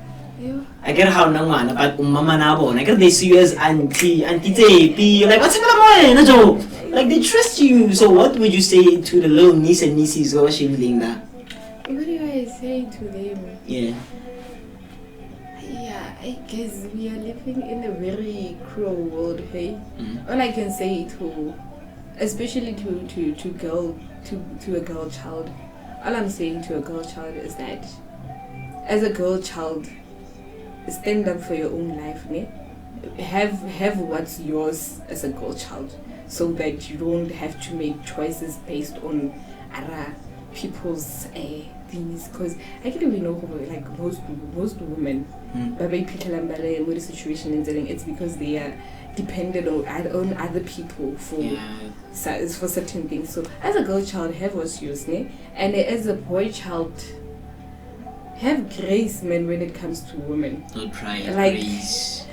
I get how nangwana but mama na bona I get they see you as auntie Tshepi like what's up like they trust you so what would you say to the little niece and nieces who are living there?
What do I say to them?
Yeah,
I guess we are living in a very cruel world, hey? All I can say to, especially to a girl child, all I'm saying to a girl child is that, as a girl child, stand up for your own life, ne? Have what's yours as a girl child, so that you don't have to make choices based on other people's things, because I can't even know like most women with the situation it's because they are dependent on other people for certain things. So as a girl child, have what's yours, ne? And as a boy child, have grace, man, when it comes to women.
Not try
like
grace.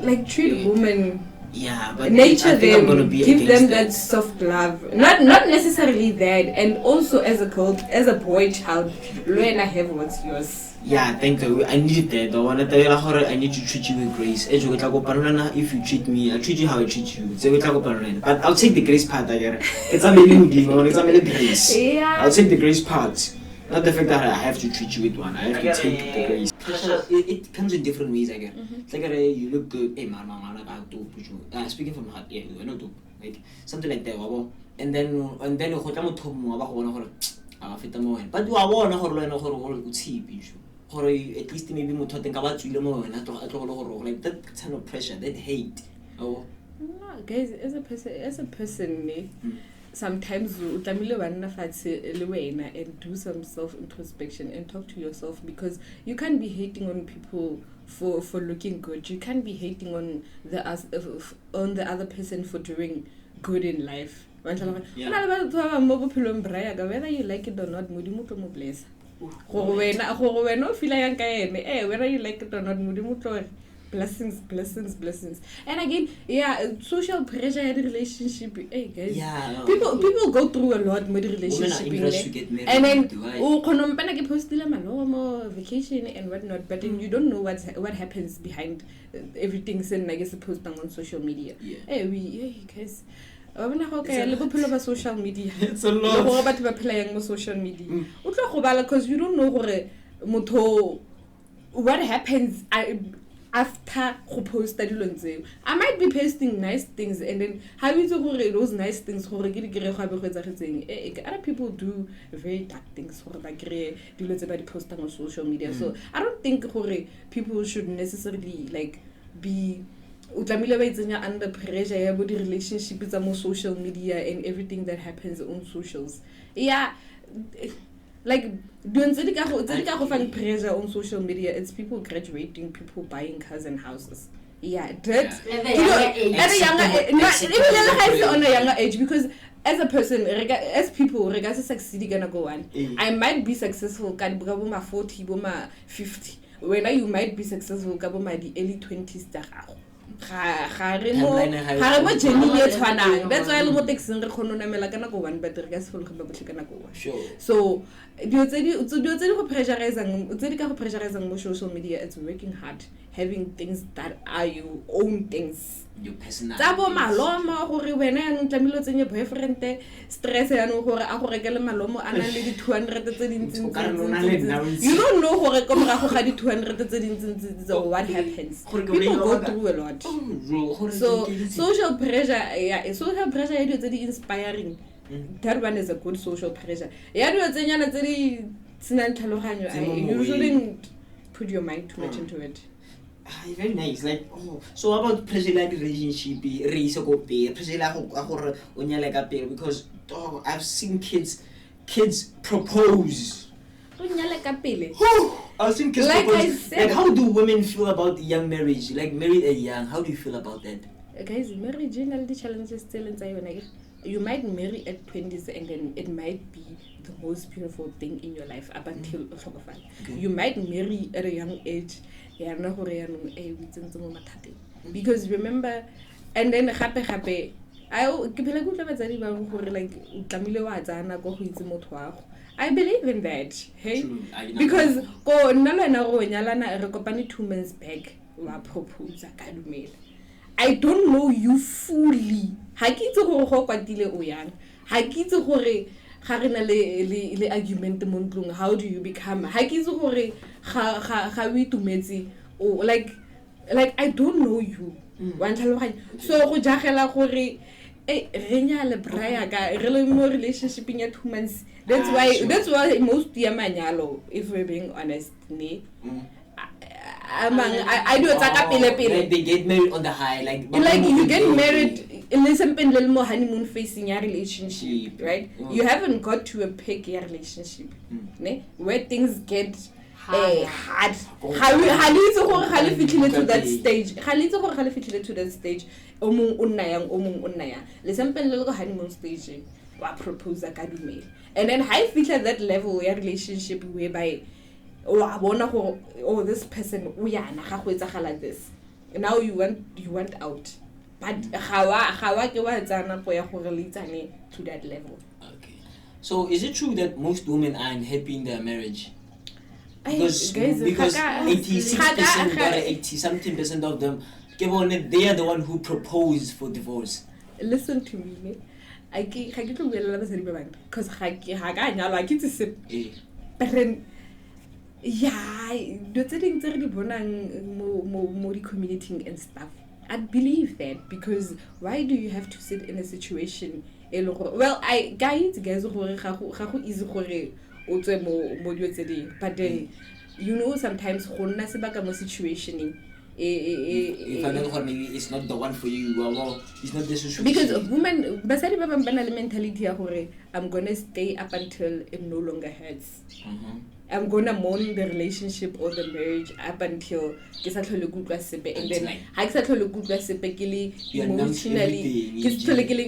Like treat women
Yeah, but
nature
I think I'm gonna
them,
be
give them
against
that soft love. Not necessarily that, and also as a boy child, learn I have what's yours.
Yeah, thank you. I need that. I need to treat you with grace. If you treat me, I treat you how I treat you. But I'll take the grace part. It's a really grace.
Yeah.
I'll take the grace part. Not the fact that I have to treat you with one. I have to take the grace. It comes in different ways again. It's like you look good. Hey, man, speaking from heart, yeah, I know too. Like something like that. And then you but you are one or at least maybe like that kind of pressure, that hate. Oh.
No, guys, as a person, sometimes you and do some self-introspection and talk to yourself, because you can't be hating on people for looking good. You can't be hating on the other person for doing good in life. Whether you like it or not, bless. Whether you like it or not, blessings. And again, yeah, social pressure in the relationship. Hey guys,
yeah,
people go through a lot with relationship. And then vacation and whatnot, but then you don't know what happens behind everything saying like it's posting on social media.
Yeah.
Hey guys. Social media.
It's a lot.
Social media. Because you don't know what happens after post that. I might be posting nice things, and then how you those nice things other people do very dark things post on social media. So I don't think people should necessarily like be under pressure about the relationship is on social media and everything that happens on socials. Yeah, like doing pressure on social media. It's people graduating, people buying cars and houses. Yeah, that on a younger age, because as a person, as people, regardless succeeding gonna go on. I might be successful, 40, 50. When you might be successful, the early 20s. That's why I'm so social media. It's working hard, having things that are your own things.
Your personality.
Boyfriend stress you don't know what happens. People go through a lot. So social pressure, is inspiring. That one is a good social pressure. You shouldn't put your mind too much into it.
Very nice. Like, so about pressure like relationship, because I've seen kids propose. I've seen kids
like
propose.
I said,
like, how do women feel about young marriage? Like married at young, how do you feel about that?
Guys, marriage the challenges still inside. You might marry at 20s and then it might be the most beautiful thing in your life up until you might marry at a young age. Because remember, and then I believe in that. Hey, because 2 months back propose I don't know you fully. How do you become? Like I don't know you. So relationship in 2 months. That's why most yamanyalo, if we're being honest, I do
like they get married on the high, like
you get married in a little more honeymoon phase in your relationship, right? You haven't got to a peak in your relationship, where things get hard. How you fit to that stage? How you fit to that stage? Unaya. Listen, little honeymoon stage. Propose and then I feel at that level your relationship whereby this person like this. Now you want out. but gawa ke wa tsana po ya gore le itsane to that level.
Okay. So is it true that most women are unhappy in their marriage? Because 86% or 80-something% of them, they are the one who propose for divorce.
Listen to me, I get to real because but then yeah, the things are more communicating and stuff. I believe that because why do you have to sit in a situation? Well, I guys easy but then you know sometimes situation
if I know maybe it's not the one for you, it's not the situation.
Because women basadi ba bang bana le mentality ya hore I'm gonna stay up until it no longer hurts. I'm gonna mourn the relationship or the marriage up until ke sa tlhole ke utlwa sepe, and then ha ke sa tlhole ke utlwa sepe ke le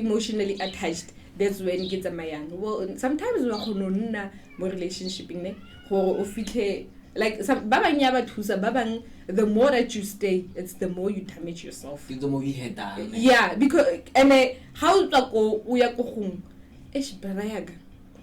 emotionally attached. That's when ke tsamayang. Well, sometimes wa khona nna mo relationship ne gore o fitlhe like some babanya ba thusa babang, the more that you stay, it's the more you damage yourself.
The more you head down.
Yeah, because and how to go o ya go gong esh barayaga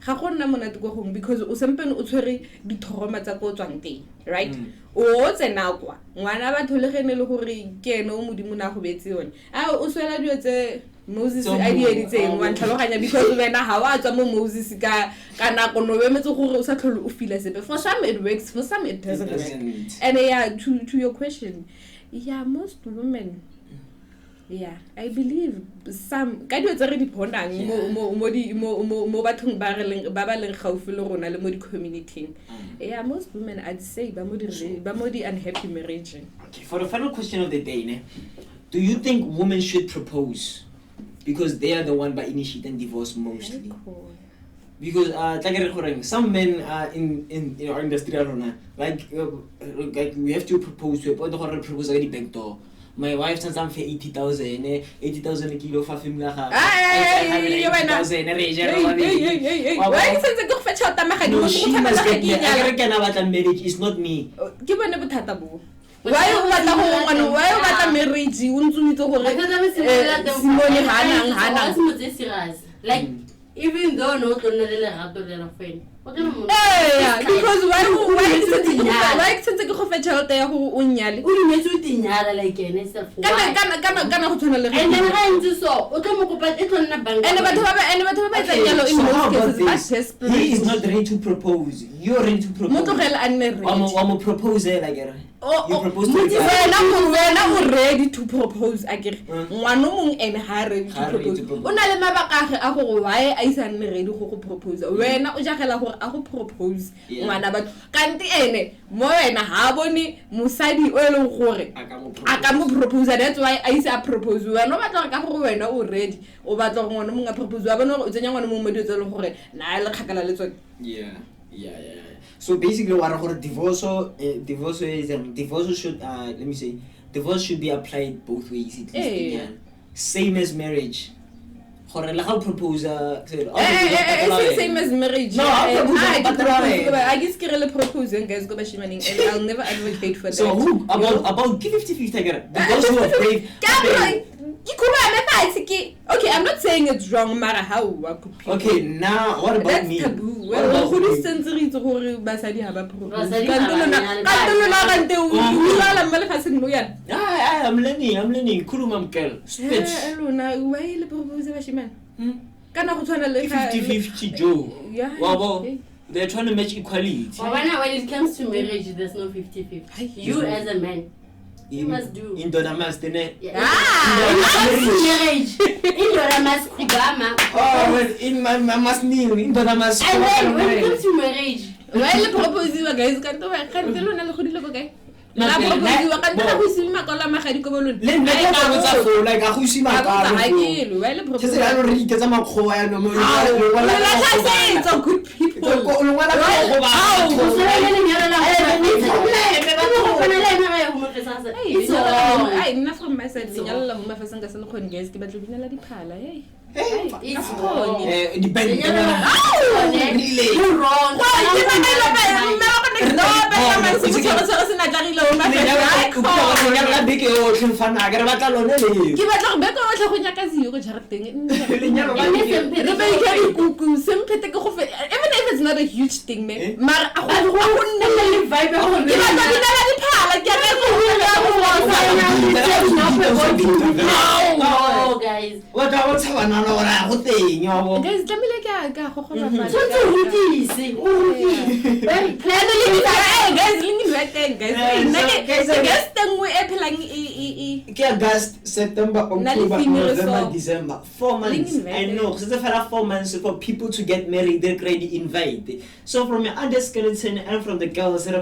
ga go nna monate go gong because o sempeng o tshwere dithoroma tsa go tswang teng, right? O tsena kwa ngwana ba tholegene le gore ke ene o modimo na go betse yone a o swela dio tse Moses a di editseng wa tlhaloganya because wena ha wa tswa mo Moses ka nako no bemetse gore o sa tlhole o feel sepe. For some it works, for some it doesn't work. And yeah, to your question, yeah, most women, yeah, I believe some ka dio tsere di phonang mo bathong ba ba leng gaufi le rona le mo di community. Yeah, most women I'd say ba mo di unhappy marriage.
Okay, for the final question of the day, do you think women should propose? Because they are the one by initiating divorce mostly. Because some men in our industry like we have to propose to propose already back door. My wife sends for 80,000 kilo for film la. Marriage is not me.
Why you want marriage?
Like even though no friend.
Because why since go fetch out there who unyali
like and
then so
he is not ready to propose. You're ready to propose. I'm a proposer like you propose to
ready to propose again. One and ready to propose. Why I ready to propose? When I propose ngwana batho kanti ene mo wena ha bone musadi o eleng gore aka mo propose. That's why I say propose wena ba tla ka gore wena o ready o batla gore ngwana mo nga propose wa bona o tsenya ngwana mo moditse le gore na le khakala le tsone.
Yeah. So basically what gore divorce should divorce should be applied both ways at least. Same as marriage. How propose
same as marriage.
No,
I guess proposing guys go and I'll never advocate for that.
So who about 50-50 those who are brave.
Okay, I'm not saying it's wrong no matter how I could people.
Okay, now what about
that's
me?
Taboo. Well, who is sensory to basadi have a propose?
I'm learning. Kulumam girl. Switch.
Why le propose bashiman? Kana go tshwana le
50-50 Joe.
Yeah.
Wow. They're trying to match equality.
When it comes to marriage, there's no 50-50. You as a man, you must do.
In Donamas,
marriage. In Donamas, Kubama.
Oh, in my must kneel. In Donamas.
And then when it comes to marriage,
well, propose you guys can't do it. Can't tell you okay. La propose you can't tell who's in my color. Mahadi Kobolun.
Like a Hushima. Just I don't read because I'm a coy.
So good people. Enough from my side. Yalla huma fasanga sa lokho guys ke batlo bina la diphala hey.
It's wrong.
Depending.
You're wrong.
No, but man, so na tagile o ma
la beke o tlhofana ga re batla lone le
ke batla go beka o tlhogo nyaka zio go jarateng re ba ikari kuku semphete ke go fe even if it's not a huge thing man mar a go nne le vibe go ke batla dina di phala ke re go ya
No, guys.
What I want to know what I would think.
Guys, let me like a go go ba.
So
guys, tengwe e phelang e
ke August, September, October, November, December. 4 months. I know. So it's 4 months for people to get married. They're already invited. So from your underskeleton and from the girls, are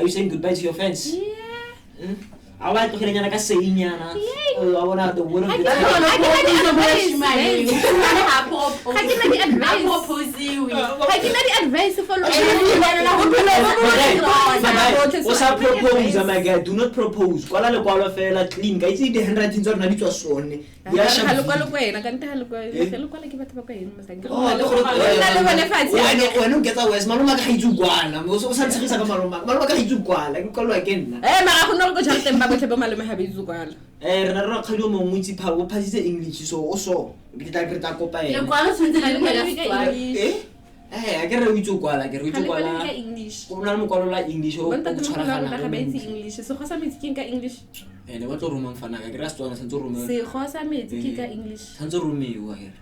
you saying goodbye to your friends?
Yeah.
I want to hear you say inyana. I want to the word.
I
propose, my guy. Do not propose. Kwala le kwala fela clean. Guys, the handwriting are not to sone. Ya
halo kwala kante halo kwala ke batho ba kwa eno masang.
When get away, maloma ka hitsu kwala. Mo so sa tshisa ka maloma. Maloma ka hitsu kwala. Ke kwala again.
Mara go no go jarteng ba botlhe ba malome ha ba itse kwala.
Rena re khalo mo mutsi pha o phasitse English so o so. Ke tla kopa ena.
Le kwala tshwantse le ka
I get a witch kwala, get witch kwala.
English.
Go na mo kwala la English o
Bonta
tshwaragana.
ga ba itse English. So go sa metsi ke ka English.
Le batlo romang fana ka ra tswana santse romang.
Se go sa metsi ke ka English.
Santse romewa here.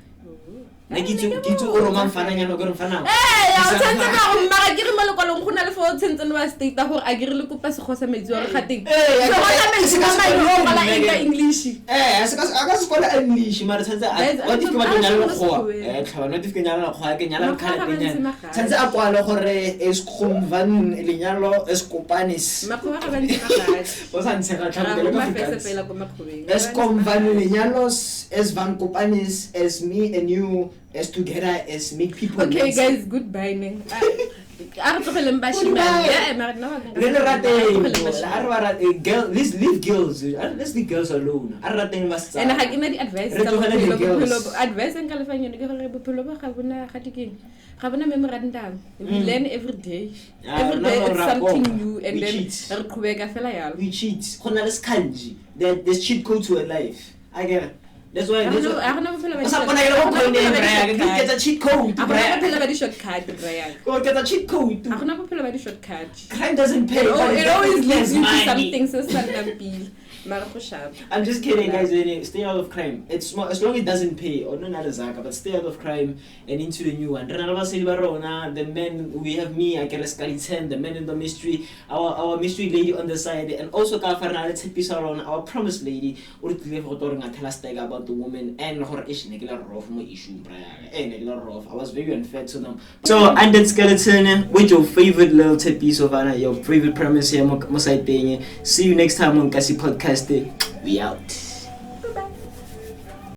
Na kitso o romang fana nyano go re fana.
Ya tsantse ka go mara ke re mo lekwalong go na le fo tsentse wa state gore a ke re le kopa se go sa metsi wa re gateng. So go sa metsi ka ma yo bala ka English.
A ka se kwala English mara tsantse what if ke ba nyala le go. Tlhaba not if ke nyala le go ke nyala ka tenya. Tsantse a kwala gore es khumvan lenyalo es kopanis.
Makhoba ga ba ntse ga
O sa ntshega tlhaba
ga ba fese pela ko makhobeng.
Es komvan lenyalos es van kopanis es me and you as together as make people.
Okay guys, goodbye man. A re tlogeleng ba shimane. Mara nna wa
Le rate girl, let's leave girls. Let's leave girls alone. A rateng ba sa.
Ena ga ke na di advice tsa bophelo. Advice en ka lefang yone ke gore bophelo ba ga bona ga tikeng. Ga bona memorandum. We learn every day. Every day it's something new and then re qhubeka fela yalo.
We cheat. Khona le skanji. There's cheat code to a life. I get it. That's why
I don't know if
get a cheat code.
I don't know if shortcut.
Go get a cheat code.
I don't know if shortcut.
Crime doesn't pay.
It always leads you to something so standard.
I'm just kidding, guys. Stay out of crime. It's as long as it doesn't pay, or not zaka, but stay out of crime and into the new one. The men, we have me, I get a skeleton, the men in the mystery, our mystery lady on the side, and also Tshepiso on our promised lady, or tell us about the woman and her issue. I was very unfair to them. So, and that skeleton, with your favorite little Tshepiso, your favorite premise here, see you next time on Kasi Podcast. We out.